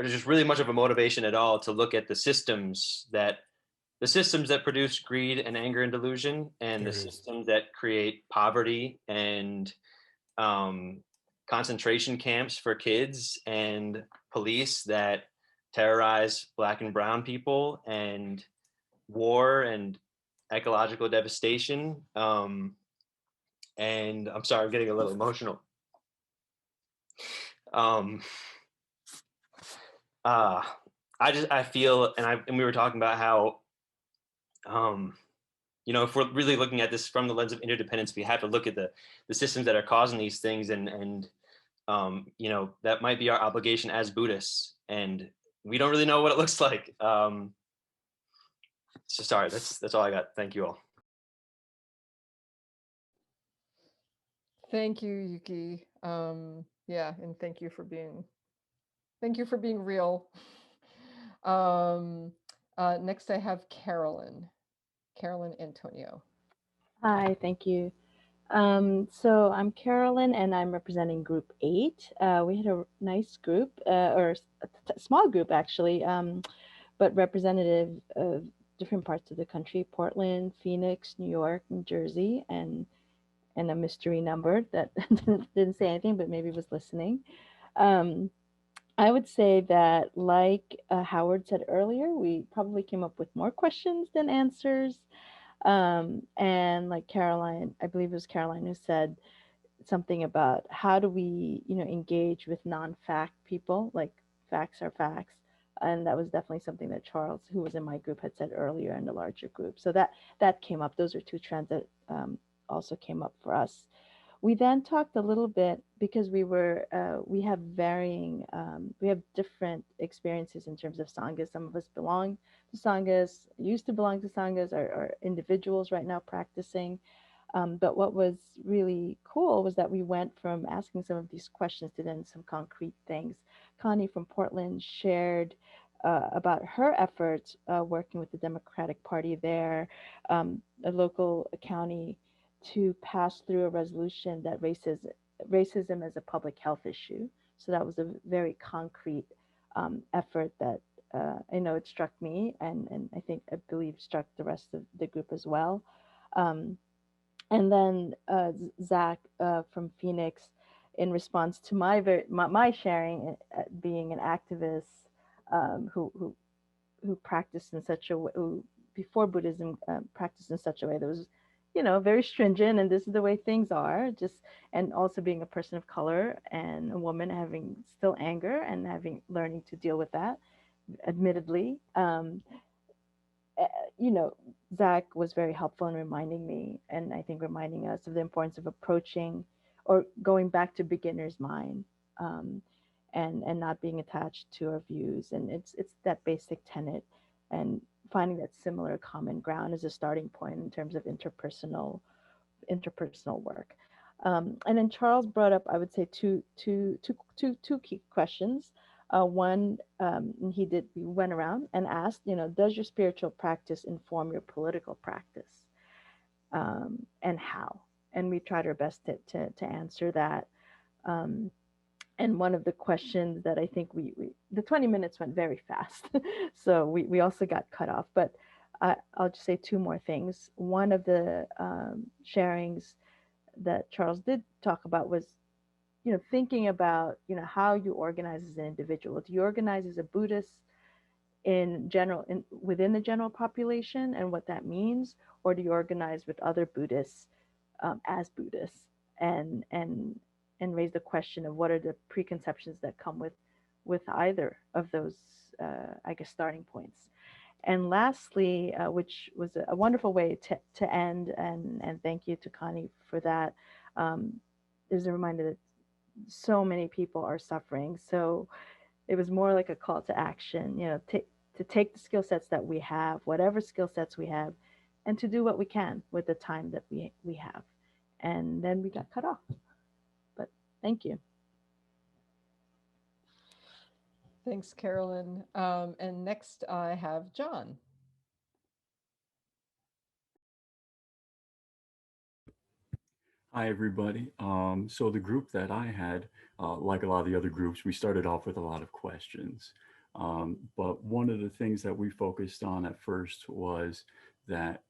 just really much of a motivation at all to look at the systems that produce greed and anger and delusion, and the systems that create poverty and concentration camps for kids, and police that terrorize Black and brown people, and war and ecological devastation. And I'm sorry, I'm getting a little emotional. I feel, and we were talking about how, if we're really looking at this from the lens of interdependence, we have to look at the systems that are causing these things, and that might be our obligation as Buddhists, and we don't really know what it looks like. So sorry, that's all I got. Thank you all. Thank you, Yuki. Yeah, and thank you for being real. Next I have Carolyn Antonio. Hi, thank you. So I'm Carolyn, and I'm representing Group 8. We had a nice group, or a small group actually, but representative of different parts of the country: Portland, Phoenix, New York, New Jersey, and a mystery number that didn't say anything, but maybe was listening. Um, I would say that, like Howard said earlier, we probably came up with more questions than answers. And like Caroline, I believe it was Caroline who said something about how do we, engage with non-fact people, like facts are facts. And that was definitely something that Charles, who was in my group, had said earlier in the larger group. So that came up. Those are two trends that also came up for us. We then talked a little bit because we have varying, we have different experiences in terms of sanghas. Some of us belong to sanghas, used to belong to sanghas, are individuals right now practicing. But what was really cool was that we went from asking some of these questions to then some concrete things. Connie from Portland shared about her efforts working with the Democratic Party there, a local county, to pass through a resolution that racism is a public health issue. So that was a very concrete effort that I know it struck me, and I believe struck the rest of the group as well. And then Zach from Phoenix, in response to my sharing, being an activist who practiced in such a way, who before Buddhism practiced in such a way that was, very stringent, and this is the way things are. And also being a person of color and a woman, having still anger and learning to deal with that, admittedly. Zach was very helpful in reminding me, and I think reminding us of the importance of approaching or going back to beginner's mind, and not being attached to our views. And it's that basic tenet, and finding that similar common ground as a starting point in terms of interpersonal work. And then Charles brought up, I would say, two key questions. One, we went around and asked, does your spiritual practice inform your political practice, and how? And we tried our best to answer that. And one of the questions that I think the 20 minutes went very fast, so we also got cut off. But I'll just say two more things. One of the sharings that Charles did talk about was, thinking about, how you organize as an individual. Do you organize as a Buddhist in general, within the general population, and what that means, or do you organize with other Buddhists as Buddhists, and raise the question of what are the preconceptions that come with either of those, I guess, starting points. And lastly, which was a wonderful way to end, and thank you to Connie for that, is a reminder that so many people are suffering. So it was more like a call to action, to take the skill sets that we have, whatever skill sets we have, and to do what we can with the time that we have. And then we got cut off. But thank you. Thanks, Carolyn. And next I have John. Hi, everybody. So the group that I had, like a lot of the other groups, we started off with a lot of questions. But one of the things that we focused on at first was that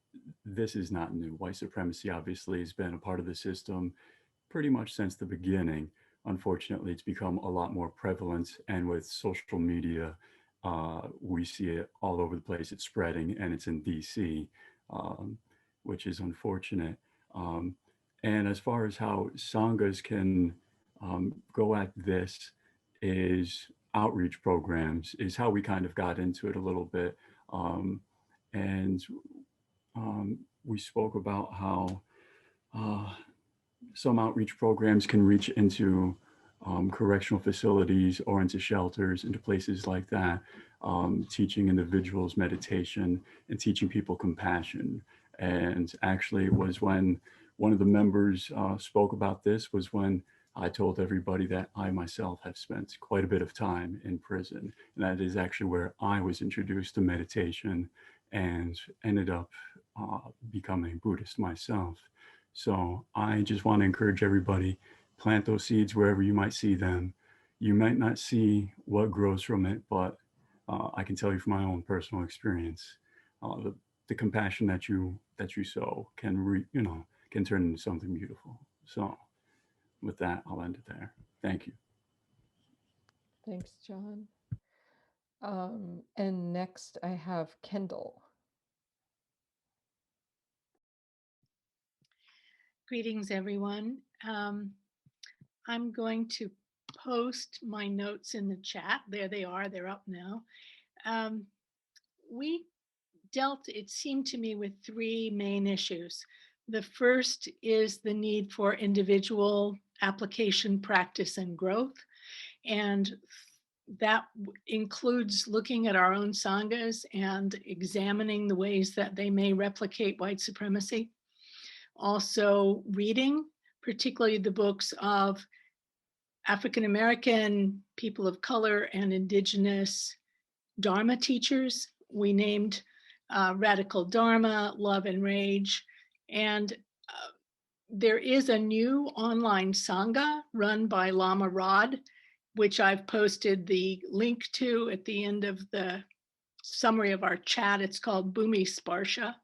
this is not new. White supremacy obviously has been a part of the system pretty much since the beginning. Unfortunately, it's become a lot more prevalent, and with social media, we see it all over the place. It's spreading, and it's in DC, which is unfortunate. And as far as how sanghas can go at this, is outreach programs, is how we kind of got into it a little bit. And we spoke about how some outreach programs can reach into correctional facilities or into shelters, into places like that, teaching individuals meditation and teaching people compassion. And actually, it was when one of the members spoke about this, was when I told everybody that I myself have spent quite a bit of time in prison. And that is actually where I was introduced to meditation and ended up becoming Buddhist myself. So I just want to encourage everybody, plant those seeds wherever you might see them. You might not see what grows from it, but I can tell you from my own personal experience, the compassion that you sow can can turn into something beautiful. So with that, I'll end it there. Thank you. Thanks, John. And next I have Kendall. Greetings, everyone. I'm going to post my notes in the chat. There they are, they're up now. We dealt, it seemed to me, with three main issues. The first is the need for individual application, practice, and growth. And that includes looking at our own sanghas and examining the ways that they may replicate white supremacy. Also reading, particularly the books of African American, people of color, and indigenous Dharma teachers. We named Radical Dharma, Love and Rage. And there is a new online Sangha run by Lama Rod, which I've posted the link to at the end of the summary of our chat. It's called Bhumi Sparsha.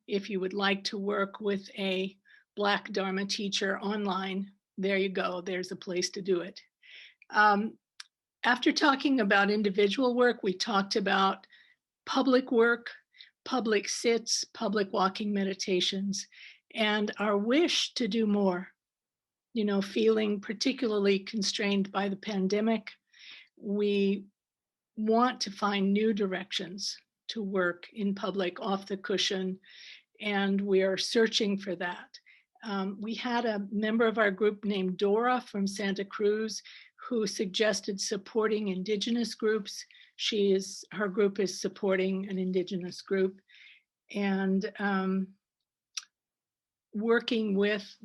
If you would like to work with a Black Dharma teacher online, there you go. There's a place to do it. After talking about individual work, we talked about public work, public sits, public walking meditations, and our wish to do more. You know, feeling particularly constrained by the pandemic, we want to find new directions to work in public, off the cushion, and we are searching for that. We had a member of our group named Dora from Santa Cruz who suggested supporting Indigenous groups. Her group is supporting an Indigenous group, and working with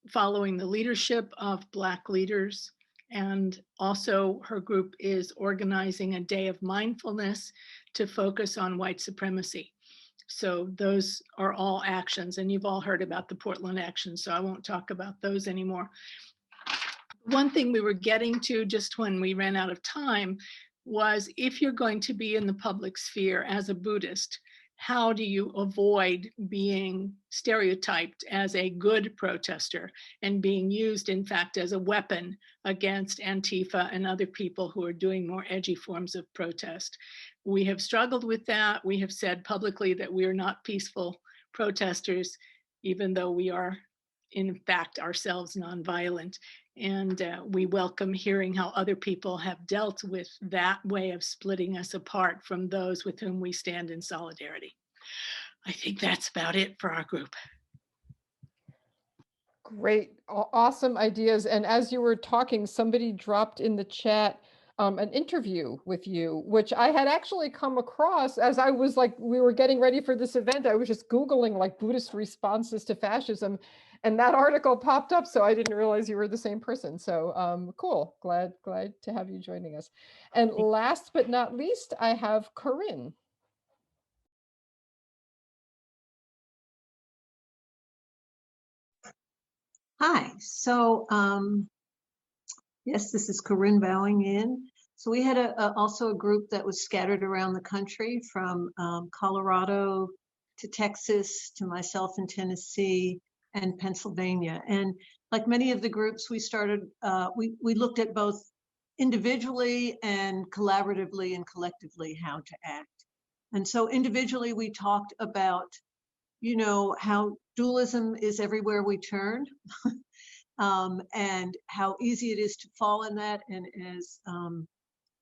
following the leadership of Black leaders. And also her group is organizing a day of mindfulness to focus on white supremacy. So those are all actions, and you've all heard about the Portland actions, so I won't talk about those anymore. One thing we were getting to just when we ran out of time was, if you're going to be in the public sphere as a Buddhist, how do you avoid being stereotyped as a good protester and being used, in fact, as a weapon against Antifa and other people who are doing more edgy forms of protest? We have struggled with that. We have said publicly that we are not peaceful protesters, even though we are, in fact, ourselves nonviolent. And we welcome hearing how other people have dealt with that way of splitting us apart from those with whom we stand in solidarity. I think that's about it for our group. Great, awesome ideas. And as you were talking, somebody dropped in the chat an interview with you, which I had actually come across as I was we were getting ready for this event. I was just Googling Buddhist responses to fascism, and that article popped up. So I didn't realize you were the same person. So cool, glad to have you joining us. And last but not least, I have Corinne. Hi, so yes, this is Corinne bowing in. So we had also a group that was scattered around the country, from Colorado to Texas to myself in Tennessee and Pennsylvania. And like many of the groups, we started, we looked at both individually and collaboratively and collectively how to act. And so individually, we talked about, you know, how dualism is everywhere we turn. And how easy it is to fall in that. And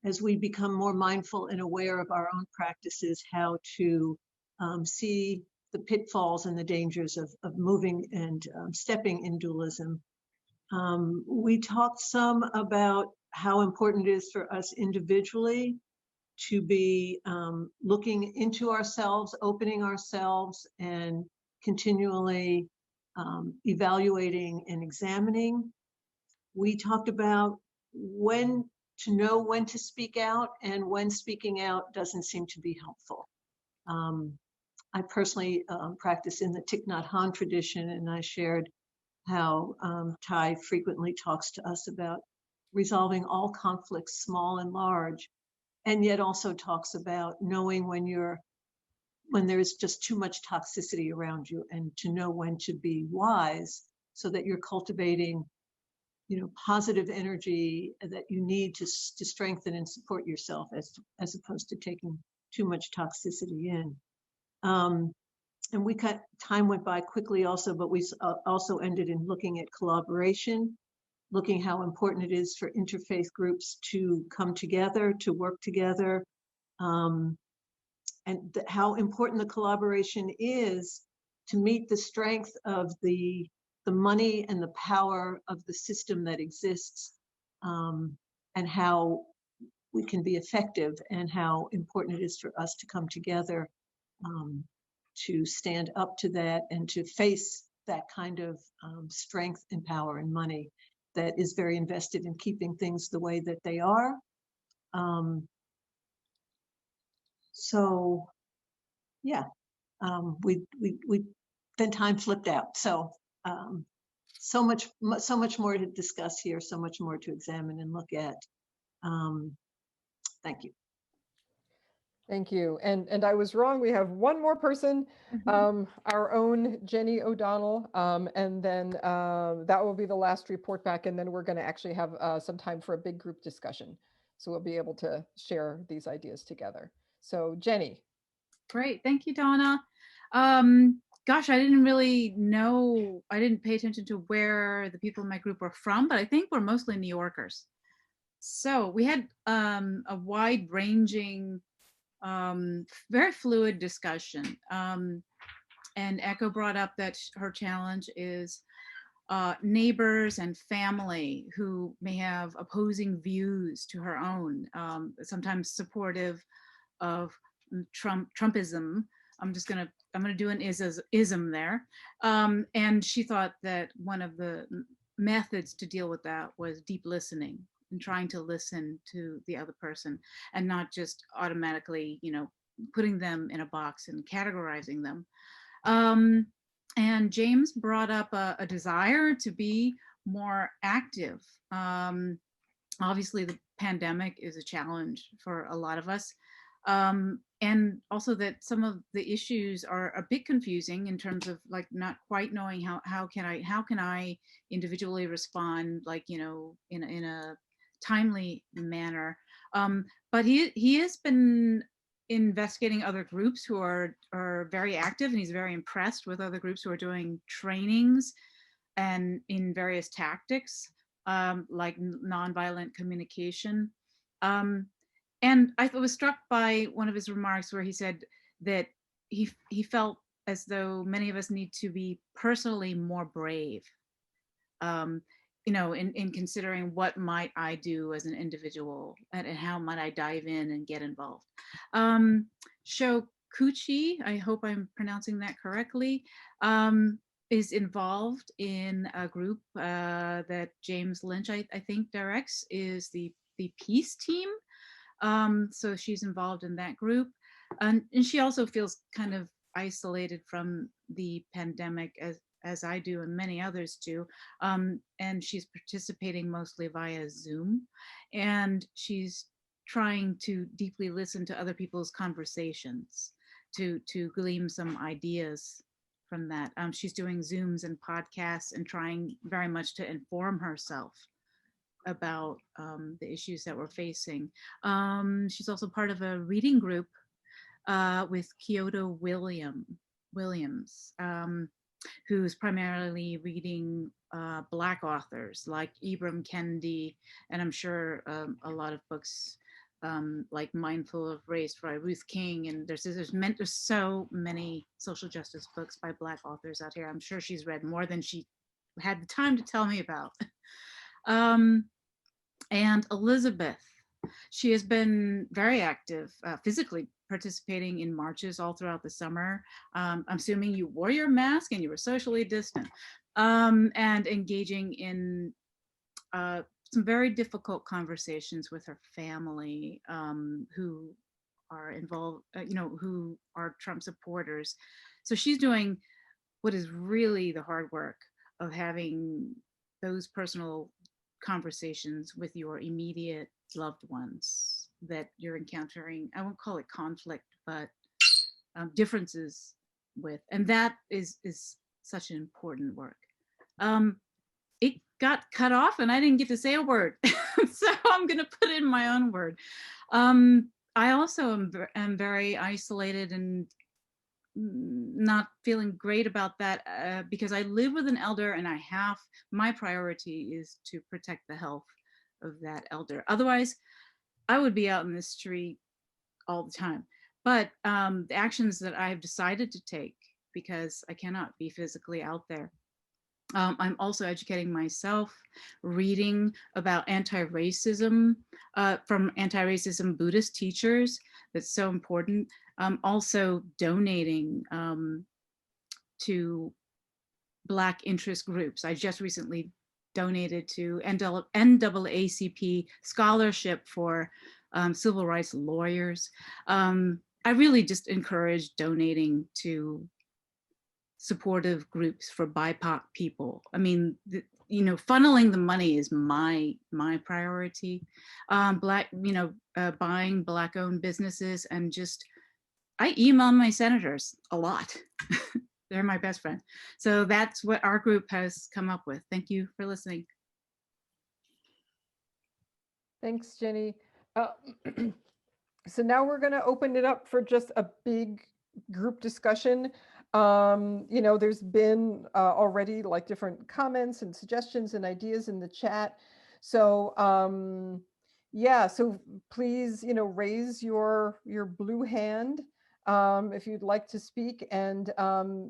as we become more mindful and aware of our own practices, how to see the pitfalls and the dangers of moving and stepping in dualism. We talked some about how important it is for us individually to be looking into ourselves, opening ourselves, and continually evaluating and examining. We talked about when to know when to speak out and when speaking out doesn't seem to be helpful. I personally practice in the Thich Nhat Hanh tradition, and I shared how Thai frequently talks to us about resolving all conflicts, small and large, and yet also talks about knowing when there's just too much toxicity around you, and to know when to be wise so that you're cultivating, positive energy that you need to strengthen and support yourself, as opposed to taking too much toxicity in. And time went by quickly also, but we also ended in looking at collaboration, looking how important it is for interfaith groups to come together, to work together, and how important the collaboration is to meet the strength of the money and the power of the system that exists, and how we can be effective, and how important it is for us to come together to stand up to that and to face that kind of strength and power and money that is very invested in keeping things the way that they are. So yeah, then time flipped out. So so much more to discuss here, so much more to examine and look at. Thank you. Thank you. And I was wrong. We have one more person, our own Jenny O'Donnell, and then that will be the last report back. And then we're going to actually have some time for a big group discussion. So we'll be able to share these ideas together. So Jenny. Great. Thank you, Donna. Gosh, I didn't really know, I didn't pay attention to where the people in my group were from, but I think we're mostly New Yorkers. So we had a wide-ranging, very fluid discussion. And Echo brought up that her challenge is neighbors and family who may have opposing views to her own, sometimes supportive of Trumpism. I'm gonna do an ism there. And she thought that one of the methods to deal with that was deep listening, and trying to listen to the other person and not just automatically, putting them in a box and categorizing them. And James brought up a desire to be more active. Obviously the pandemic is a challenge for a lot of us. And also that some of the issues are a bit confusing in terms of like not quite knowing how can I individually respond, like, in a timely manner. But he has been investigating other groups who are very active, and he's very impressed with other groups who are doing trainings and in various tactics, like nonviolent communication. And I was struck by one of his remarks where he said that he felt as though many of us need to be personally more brave, in considering what might I do as an individual, and how might I dive in and get involved. Shokuchi, I hope I'm pronouncing that correctly, is involved in a group that James Lynch, I think, directs, is the Peace Team. So she's involved in that group, and she also feels kind of isolated from the pandemic as I do and many others do, and she's participating mostly via Zoom, and she's trying to deeply listen to other people's conversations to glean some ideas from that. She's doing Zooms and podcasts and trying very much to inform herself about the issues that we're facing. She's also part of a reading group with Kyoto Williams, who's primarily reading Black authors like Ibram Kendi, and I'm sure a lot of books like Mindful of Race by Ruth King, and there's so many social justice books by Black authors out here. I'm sure she's read more than she had the time to tell me about. And Elizabeth, she has been very active, physically participating in marches all throughout the summer. I'm assuming you wore your mask and you were socially distant, and engaging in some very difficult conversations with her family, who are involved, who are Trump supporters. So she's doing what is really the hard work of having those personal conversations with your immediate loved ones that you're encountering. I won't call it conflict, but differences with, and that is such an important work. It got cut off and I didn't get to say a word. So I'm going to put in my own word. I also am very isolated and not feeling great about that because I live with an elder and my priority is to protect the health of that elder. Otherwise, I would be out in the street all the time. But the actions that I've decided to take, because I cannot be physically out there, I'm also educating myself, reading about anti-racism from anti-racism Buddhist teachers. That's so important. Also donating to Black interest groups. I just recently donated to NAACP scholarship for civil rights lawyers. I really just encourage donating to supportive groups for BIPOC people. I mean, funneling the money is my priority. Buying Black-owned businesses, and just, I email my senators a lot. They're my best friend. So that's what our group has come up with. Thank you for listening. Thanks, Jenny. So now we're going to open it up for just a big group discussion. There's been already like different comments and suggestions and ideas in the chat. So yeah, so please, raise your blue hand if you'd like to speak. And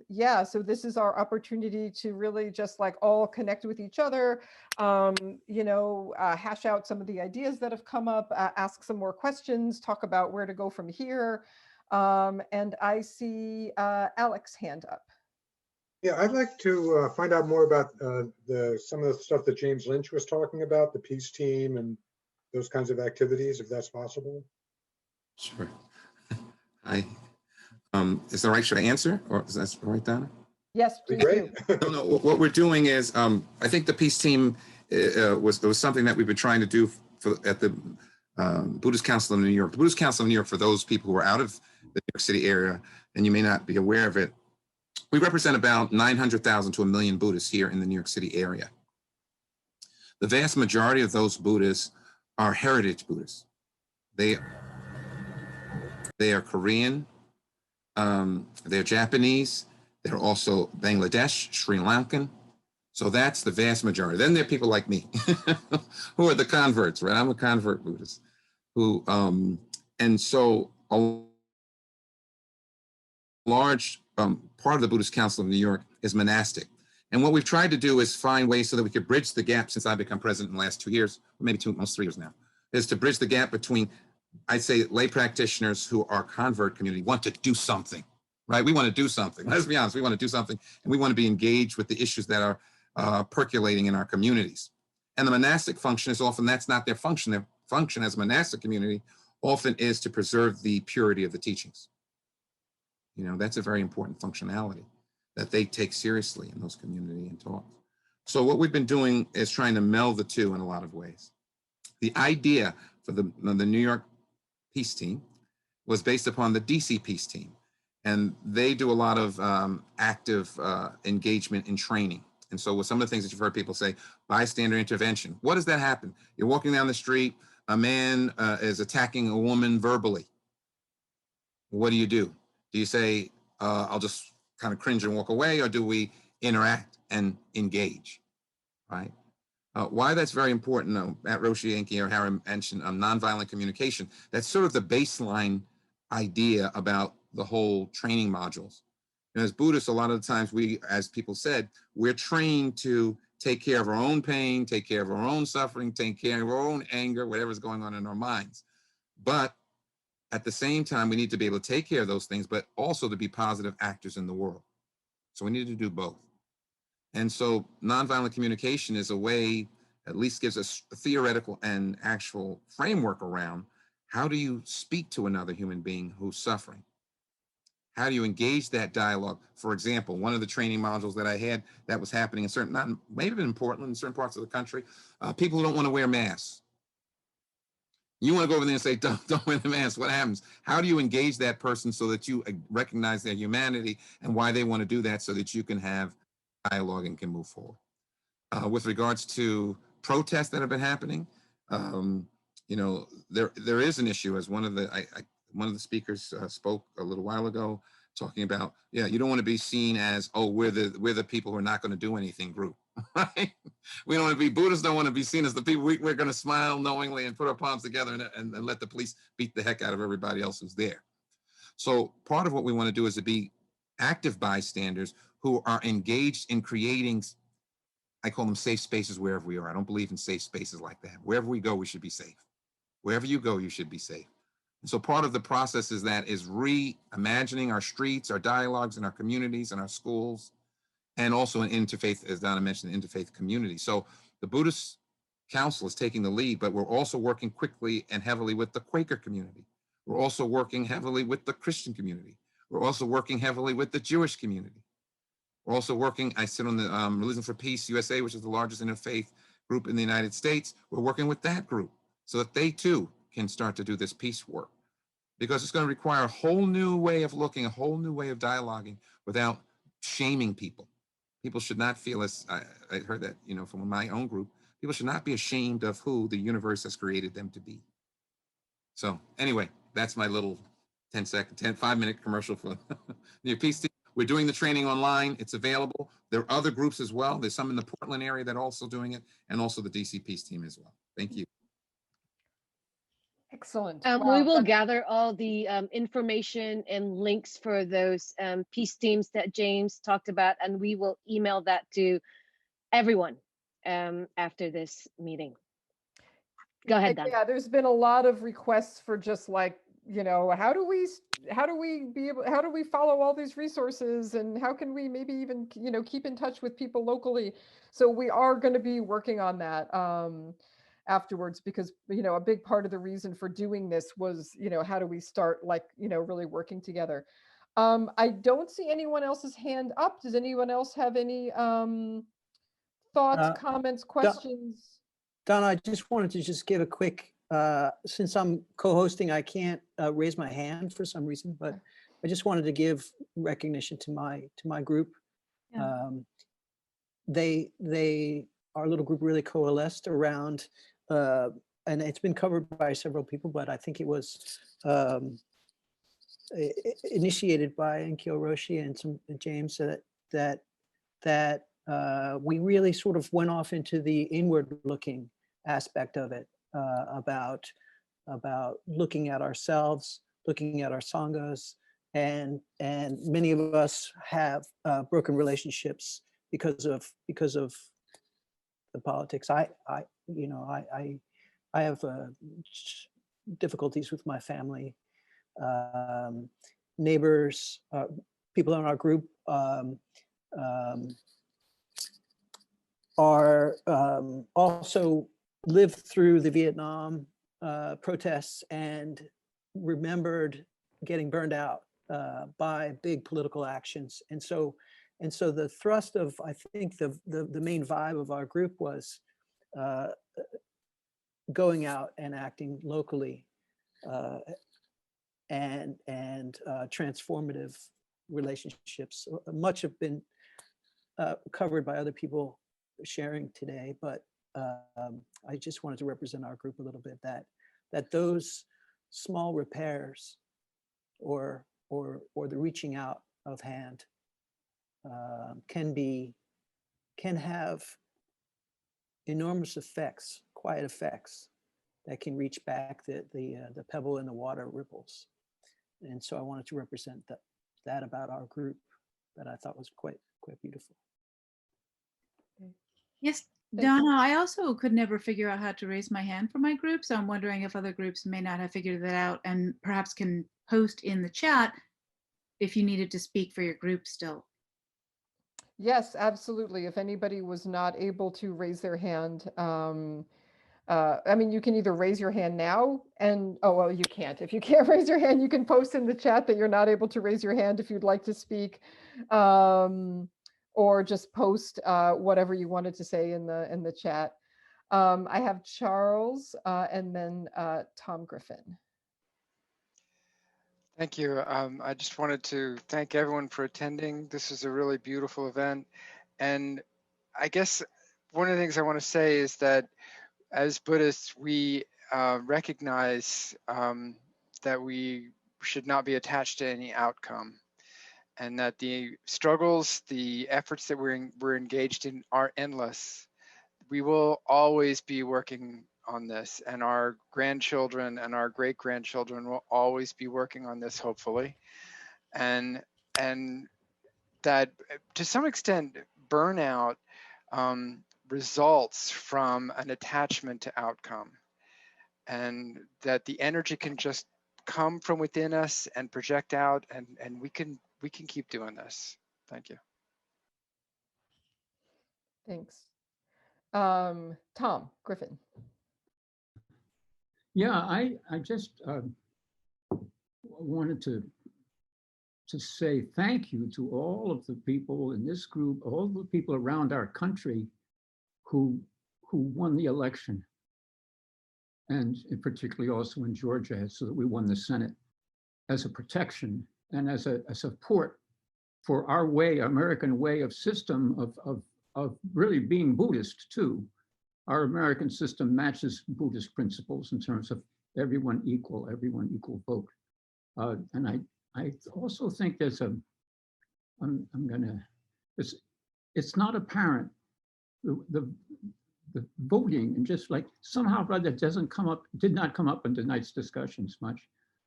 yeah, so this is our opportunity to really just like all connect with each other, hash out some of the ideas that have come up, ask some more questions, talk about where to go from here. And I see Alex's hand up. Yeah, I'd like to find out more about some of the stuff that James Lynch was talking about, the peace team and those kinds of activities, if that's possible. Sure. Is that right? Should I answer, or is that right, Donna? Yes, please do. No. What we're doing is, I think the peace team was something that we've been trying to do at the Buddhist Council of New York. The Buddhist Council of New York, for those people who are out of the New York City area, and you may not be aware of it, we represent about 900,000 to 1 million Buddhists here in the New York City area. The vast majority of those Buddhists are heritage Buddhists. They are Korean, they're Japanese, they're also Bangladesh, Sri Lankan. So that's the vast majority. Then there are people like me who are the converts, right? I'm a convert Buddhist who, and so a large part of the Buddhist Council of New York is monastic. And what we've tried to do is find ways so that we could bridge the gap since I've become president in the last 2 years, maybe almost 3 years now, is to bridge the gap between, I'd say, lay practitioners who are convert community want to do something, right? We want to do something. Let's be honest, we want to do something, and we want to be engaged with the issues that are percolating in our communities. And the monastic function is often, that's not their function. Their function as a monastic community often is to preserve the purity of the teachings. That's a very important functionality that they take seriously in those community and talks. So what we've been doing is trying to meld the two in a lot of ways. The idea for the New York Peace Team was based upon the DC Peace Team. And they do a lot of active engagement in training. And so with some of the things that you've heard people say, bystander intervention, what does that happen? You're walking down the street, a man is attacking a woman verbally. What do? Do you say, I'll just kind of cringe and walk away, or do we interact and engage, right? Why that's very important, at Roshi Enki or Harry mentioned nonviolent communication. That's sort of the baseline idea about the whole training modules. And as Buddhists, a lot of the times we, as people said, we're trained to take care of our own pain, take care of our own suffering, take care of our own anger, whatever's going on in our minds. But at the same time, we need to be able to take care of those things, but also to be positive actors in the world. So we need to do both. And so nonviolent communication is a way, at least gives us a theoretical and actual framework around How do you speak to another human being who's suffering? How do you engage that dialogue? For example, one of the training modules that I had that was happening in certain, not maybe in Portland, in certain parts of the country, people who don't want to wear masks. You want to go over there and say, don't wear the mask. What happens? How do you engage that person so that you recognize their humanity and why they want to do that so that you can have dialogue and can move forward? With regards to protests that have been happening, you know, there is an issue, as one of the speakers spoke a little while ago, talking about, yeah, you don't want to be seen as, oh, we're the people who are not going to do anything group, right? We don't want to be, Buddhists don't want to be seen as the people, we're going to smile knowingly and put our palms together and let the police beat the heck out of everybody else who's there. So part of what we want to do is to be active bystanders who are engaged in creating, I call them safe spaces wherever we are. I don't believe in safe spaces like that. Wherever we go, we should be safe. Wherever you go, you should be safe. And so part of the process is reimagining our streets, our dialogues in our communities and our schools, and also an interfaith, as Donna mentioned, interfaith community. So the Buddhist Council is taking the lead, but we're also working quickly and heavily with the Quaker community. We're also working heavily with the Christian community. We're also working heavily with the Jewish community. We're also working, I sit on the Religion for Peace USA, which is the largest interfaith group in the United States. We're working with that group so that they too can start to do this peace work, because it's going to require a whole new way of looking, a whole new way of dialoguing without shaming people. People should not feel, as I heard that, you know, from my own group, people should not be ashamed of who the universe has created them to be. So anyway, that's my little 5-minute commercial for the peace team. We're doing the training online. It's available. There are other groups as well. There's some in the Portland area that are also doing it, and also the DC Peace Team as well. Thank you. Excellent. We will gather all the information and links for those peace teams that James talked about, and we will email that to everyone after this meeting. Go ahead, Dan. Yeah, there's been a lot of requests for just like, you know, how do we follow all these resources, and how can we maybe even, you know, keep in touch with people locally? So we are going to be working on that afterwards, because, you know, a big part of the reason for doing this was, you know, how do we start, like, you know, really working together. I don't see anyone else's hand up. Does anyone else have any thoughts, comments, questions? Donna, I just wanted to just give a quick, since I'm co-hosting, I can't raise my hand for some reason, but I just wanted to give recognition to my group. Yeah. Our little group really coalesced around, and it's been covered by several people, but I think it was initiated by Enkyo Roshi and James, that we really sort of went off into the inward-looking aspect of it, about looking at ourselves, looking at our sanghas, and many of us have broken relationships because of the politics. I have difficulties with my family, neighbors, people in our group are also lived through the Vietnam protests and remembered getting burned out by big political actions. And so the thrust of, I think, the main vibe of our group was going out and acting locally, and transformative relationships. Much have been covered by other people sharing today, but I just wanted to represent our group a little bit, that those small repairs or the reaching out of hand can have enormous effects, quiet effects that can reach back the pebble in the water ripples. And so I wanted to represent that about our group, that I thought was quite beautiful. Yes, Donna, I also could never figure out how to raise my hand for my group. So I'm wondering if other groups may not have figured that out and perhaps can post in the chat if you needed to speak for your group still. Yes, absolutely. If anybody was not able to raise their hand, I mean, you can either raise your hand now and, oh, well, you can't. If you can't raise your hand, you can post in the chat that you're not able to raise your hand if you'd like to speak, or just post whatever you wanted to say in the chat. I have Charles and then Tom Griffin. Thank you. I just wanted to thank everyone for attending. This is a really beautiful event. And I guess one of the things I want to say is that as Buddhists, we recognize that we should not be attached to any outcome, and that the struggles, the efforts that we're engaged in are endless. We will always be working on this, and our grandchildren and our great-grandchildren will always be working on this, hopefully. And that to some extent, burnout results from an attachment to outcome, and that the energy can just come from within us and project out, and we can keep doing this. Thank you. Thanks. Tom Griffin. Yeah, I just wanted to say thank you to all of the people in this group, all the people around our country who won the election, and particularly also in Georgia, so that we won the Senate, as a protection and as a support for our way, American way of system of really being Buddhist too. Our American system matches Buddhist principles in terms of everyone equal vote. And I also think there's it's not apparent, the voting, and just like somehow that did not come up in tonight's discussions much,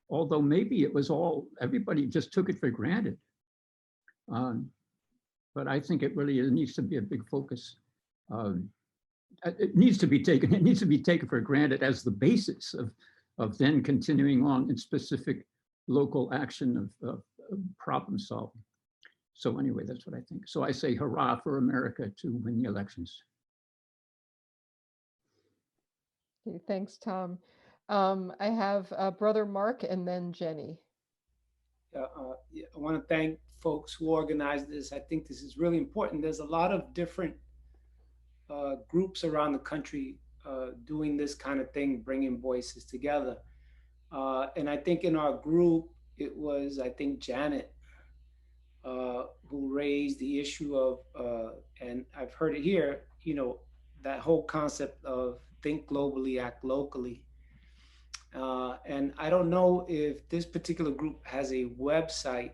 although maybe it was everybody just took it for granted. But I think it needs to be a big focus. It needs to be taken for granted as the basis of then continuing on in specific local action of problem solving. So anyway, that's what I think. So I say hurrah for America to win the elections. Okay, thanks, Tom. I have Brother Mark and then Jenny. I want to thank folks who organized this. I think this is really important. There's a lot of different groups around the country doing this kind of thing, bringing voices together. And I think in our group, it was, I think, Janet who raised the issue of, and I've heard it here, that whole concept of think globally, act locally. And I don't know if this particular group has a website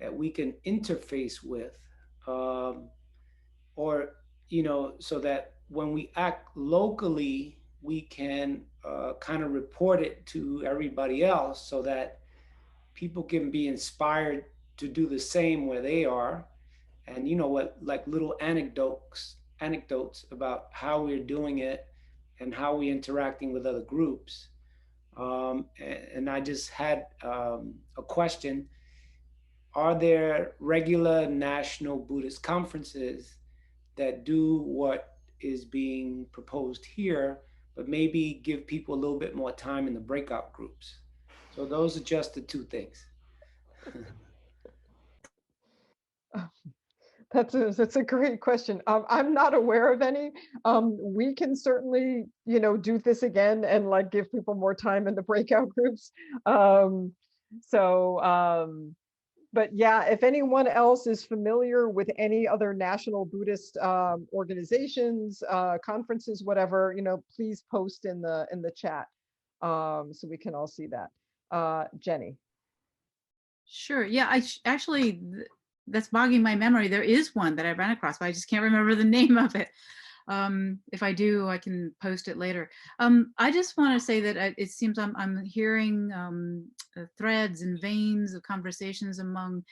that we can interface with, or, so that when we act locally, we can kind of report it to everybody else so that people can be inspired to do the same where they are. And like little anecdotes about how we're doing it and how we're interacting with other groups. And I just had a question. Are there regular national Buddhist conferences that do what is being proposed here, but maybe give people a little bit more time in the breakout groups? So those are just the two things. That's a great question. I'm not aware of any. We can certainly, do this again and like give people more time in the breakout groups. But yeah, if anyone else is familiar with any other national Buddhist organizations, conferences, whatever, please post in the chat so we can all see that. Jenny. Sure. Yeah, actually, that's bogging my memory. There is one that I ran across, but I just can't remember the name of it. If I do, I can post it later. I just want to say that it seems I'm hearing threads and veins of conversations among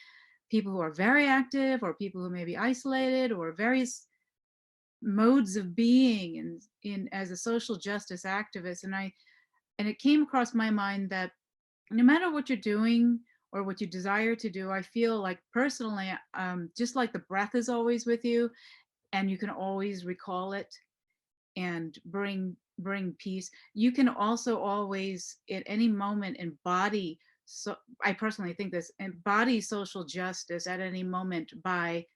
people who are very active or people who may be isolated or various modes of being in as a social justice activist. And it came across my mind that no matter what you're doing or what you desire to do, I feel like personally, just like the breath is always with you and you can always recall it and bring bring peace. You can also always at any moment embody, so I personally think this, embody social justice at any moment by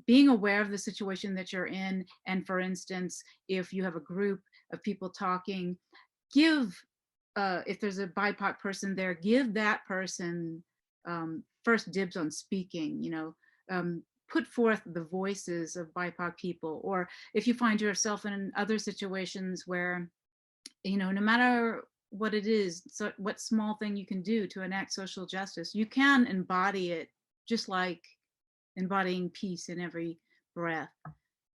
being aware of the situation that you're in. And for instance, if you have a group of people talking, give, if there's a BIPOC person there, give that person first dibs on speaking, you know, put forth the voices of BIPOC people. Or if you find yourself in other situations where, you know, no matter what it is, so what small thing you can do to enact social justice, you can embody it, just like embodying peace in every breath.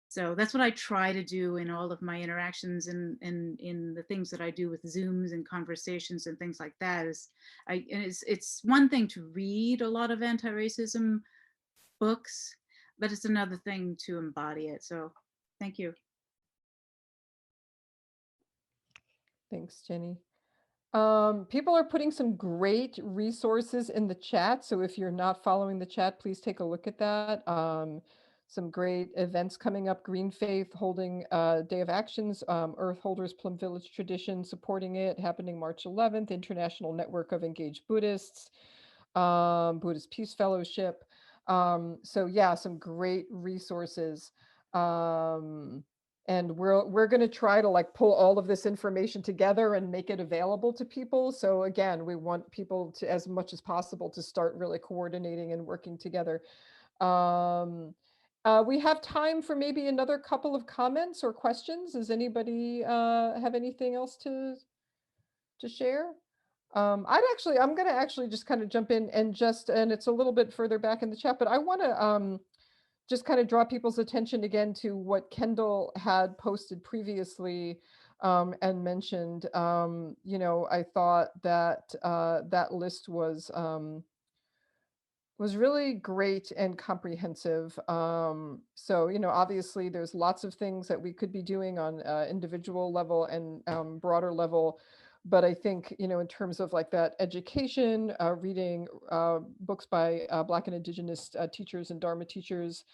So that's what I try to do in all of my interactions and in the things that I do with Zooms and conversations and things like that. Is it's one thing to read a lot of anti-racism books, but it's another thing to embody it. So thank you. Thanks, Jenny. People are putting some great resources in the chat. So if you're not following the chat, please take a look at that. Some great events coming up. Green Faith holding Day of Actions, Earth Holders Plum Village Tradition supporting it, happening March 11th, International Network of Engaged Buddhists, Buddhist Peace Fellowship. So yeah, some great resources. And we're going to try to like pull all of this information together and make it available to people. So again, we want people to, as much as possible, to start really coordinating and working together. We have time for maybe another couple of comments or questions. Does anybody have anything else to share? I'm going to actually just kind of jump in and and it's a little bit further back in the chat, but I want to just kind of draw people's attention again to what Kendall had posted previously and mentioned. You know, I thought that that list was really great and comprehensive. So, you know, obviously there's lots of things that we could be doing on individual level and broader level. But I think, you know, in terms of like that education, reading books by Black and Indigenous teachers and Dharma teachers,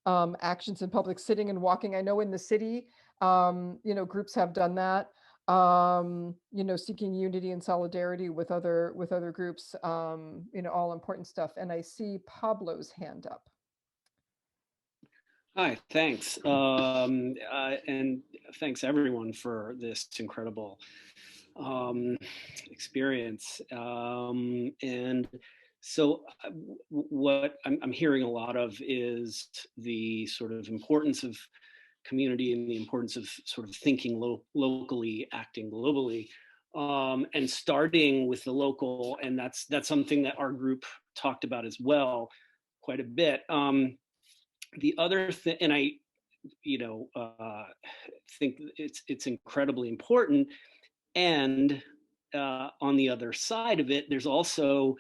actions in public, sitting and walking. I know in the city, you know, groups have done that. You know, seeking unity and solidarity with other groups, you know, all important stuff. And I see Pablo's hand up. Hi, thanks. And thanks everyone for this incredible experience. And so what I'm hearing a lot of is the sort of importance of community and the importance of sort of thinking locally, acting globally, and starting with the local. And that's something that our group talked about as well, quite a bit. The other thing, and I, you know, think it's incredibly important. And on the other side of it, there's also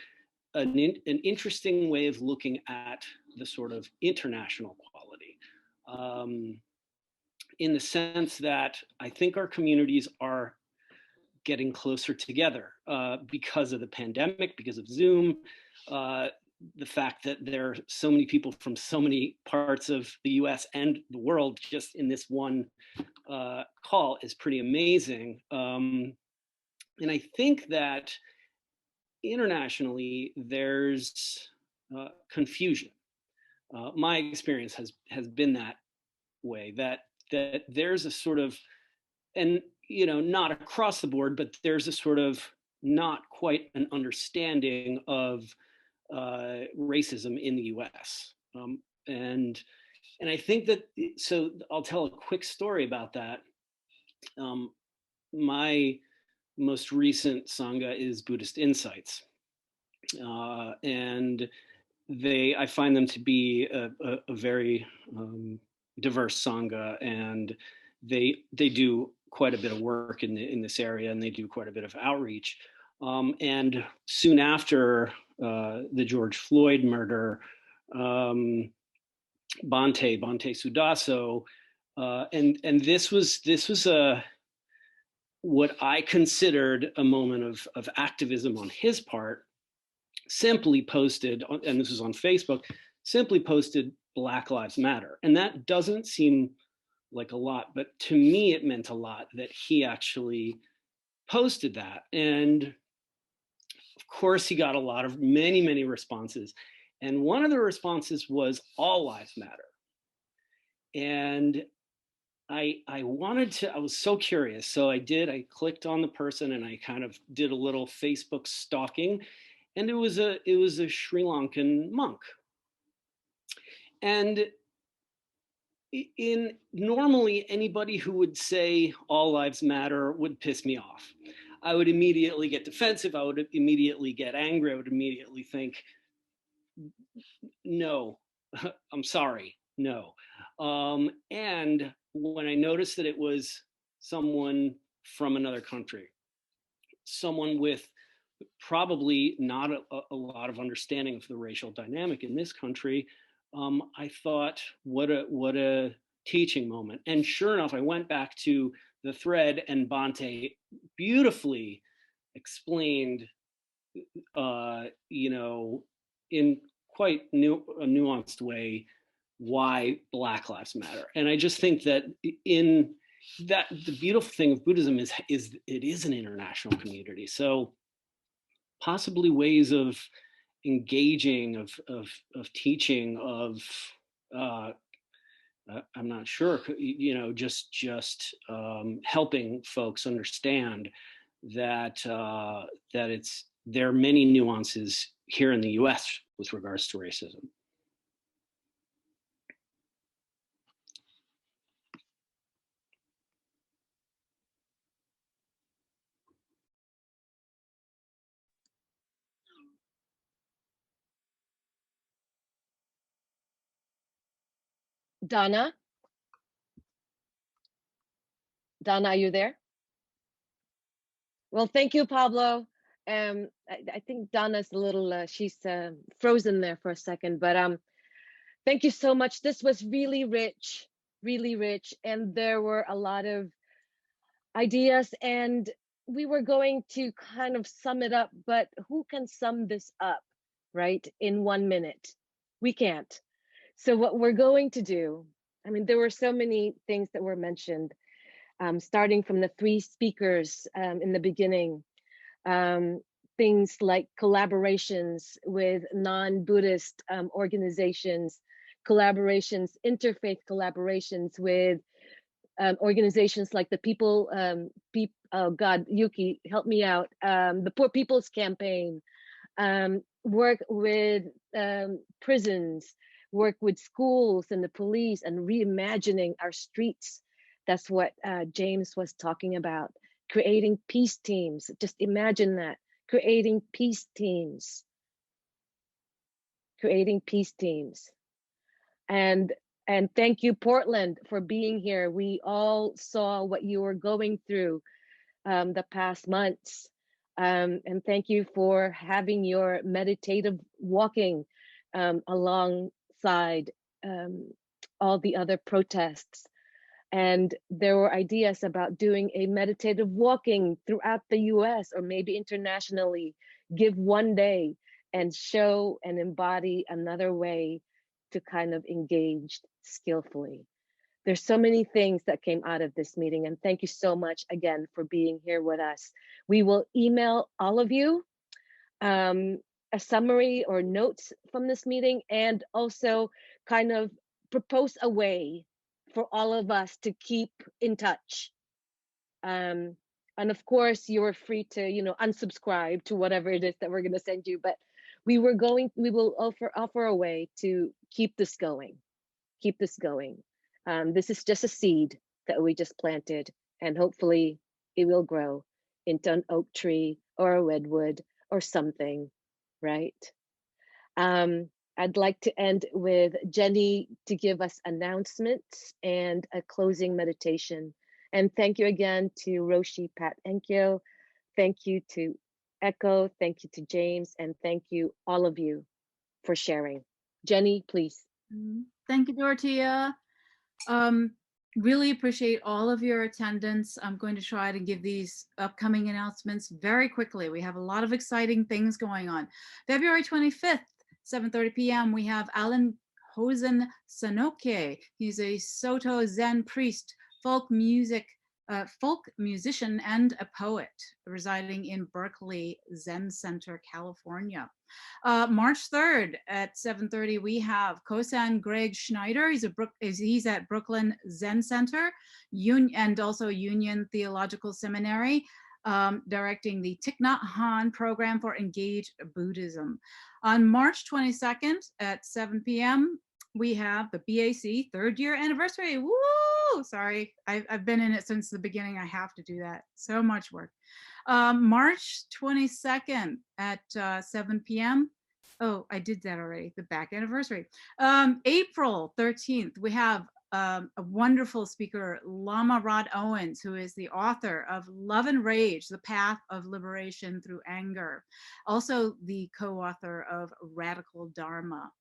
an interesting way of looking at the sort of international quality, in the sense that I think our communities are getting closer together because of the pandemic, because of Zoom, the fact that there are so many people from so many parts of the US and the world just in this one call is pretty amazing. And I think that internationally, there's confusion. My experience has been that way, that there's a sort of, and you know, not across the board, but there's a sort of not quite an understanding of racism in the US. And I think that, so I'll tell a quick story about that. My most recent Sangha is Buddhist Insights. And I find them to be a very diverse Sangha, and they do quite a bit of work in this area, and they do quite a bit of outreach. And soon after the George Floyd murder, Bhante Sudaso, and this was what I considered a moment of activism on his part, simply posted, and this was on Facebook, simply posted Black Lives Matter. And that doesn't seem like a lot, but to me it meant a lot that he actually posted that. And of course he got a lot of many responses. And one of the responses was all lives matter. And I was so curious. So I clicked on the person and I kind of did a little Facebook stalking, and it was a Sri Lankan monk. And normally anybody who would say all lives matter would piss me off. I would immediately get defensive. I would immediately get angry. I would immediately think, no, I'm sorry, no. And when I noticed that it was someone from another country, someone with probably not a lot of understanding of the racial dynamic in this country, I thought, what a teaching moment. And sure enough, I went back to the thread, and Bhante beautifully explained, in quite a nuanced way, why Black Lives Matter. And I just think that the beautiful thing of Buddhism is it is an international community. So possibly ways of engaging, of teaching, of I'm not sure, just helping folks understand that there are many nuances here in the U.S. with regards to racism. Donna, are you there? Well, thank you, Pablo. I think Donna's a little, she's frozen there for a second, but thank you so much. This was really rich, and there were a lot of ideas, and we were going to kind of sum it up, but who can sum this up, right, in 1 minute? We can't. So what we're going to do, I mean, there were so many things that were mentioned, starting from the 3 speakers in the beginning, things like collaborations with non-Buddhist organizations, interfaith collaborations with organizations like the oh God, Yuki, help me out, the Poor People's Campaign, work with prisons, work with schools and the police, and reimagining our streets. That's what James was talking about, creating peace teams. Just imagine that, creating peace teams. And thank you, Portland, for being here. We all saw what you were going through the past months. And thank you for having your meditative walking alongside all the other protests. And there were ideas about doing a meditative walking throughout the US or maybe internationally, give 1 day and show and embody another way to kind of engage skillfully. There's so many things that came out of this meeting, and thank you so much again for being here with us. We will email all of you a summary or notes from this meeting, and also kind of propose a way for all of us to keep in touch. And of course, you're free to, unsubscribe to whatever it is that we're going to send you, but we will offer a way to keep this going. This is just a seed that we just planted, and hopefully it will grow into an oak tree or a redwood or something, right? I'd like to end with Jenny to give us announcements and a closing meditation. And thank you again to Roshi, Pat, Enkyo. Thank you to Echo. Thank you to James. And thank you, all of you, for sharing. Jenny, please. Thank you, Dorothea. Really appreciate all of your attendance. I'm going to try to give these upcoming announcements very quickly. We have a lot of exciting things going on. February 25th, 7:30 p.m. we have Alan Hosen Sanoke. He's a Soto Zen priest, folk musician, and a poet residing in Berkeley Zen Center, California. March 3rd at 7:30, we have Kosan Greg Schneider. He's at Brooklyn Zen Center and also Union Theological Seminary, directing the Thich Nhat Hanh program for Engaged Buddhism. On March 22nd at 7 p.m., we have the BAC 3rd year anniversary. Woo! Sorry, I've been in it since the beginning. I have to do that. So much work. March 22nd at 7 p.m. Oh, I did that already, the BAC anniversary. April 13th, we have a wonderful speaker, Lama Rod Owens, who is the author of Love and Rage, The Path of Liberation Through Anger. Also the co-author of Radical Dharma.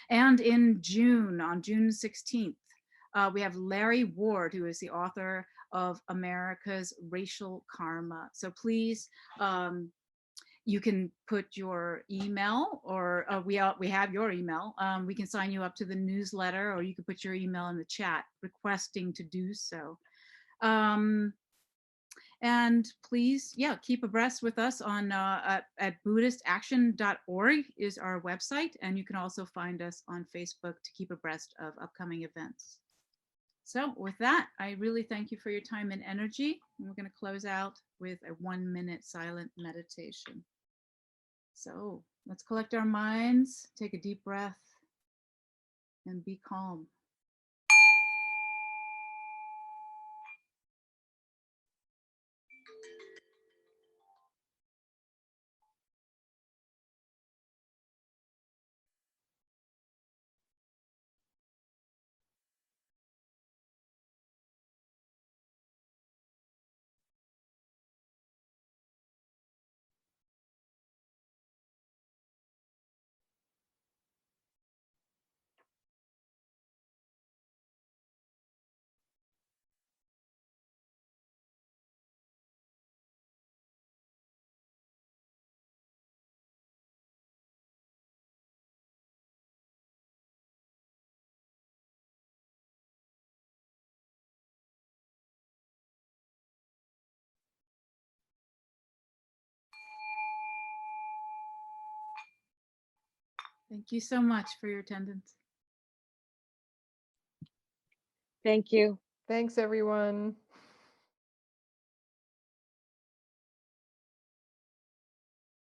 And in June, on June 16th, we have Larry Ward, who is the author of America's Racial Karma. So please, you can put your email, or we have your email. We can sign you up to the newsletter, or you can put your email in the chat requesting to do so. And please, yeah, keep abreast with us on at BuddhistAction.org is our website, and you can also find us on Facebook to keep abreast of upcoming events. So with that, I really thank you for your time and energy. And we're going to close out with a 1-minute silent meditation. So let's collect our minds, take a deep breath, and be calm. Thank you so much for your attendance. Thank you. Thanks, everyone.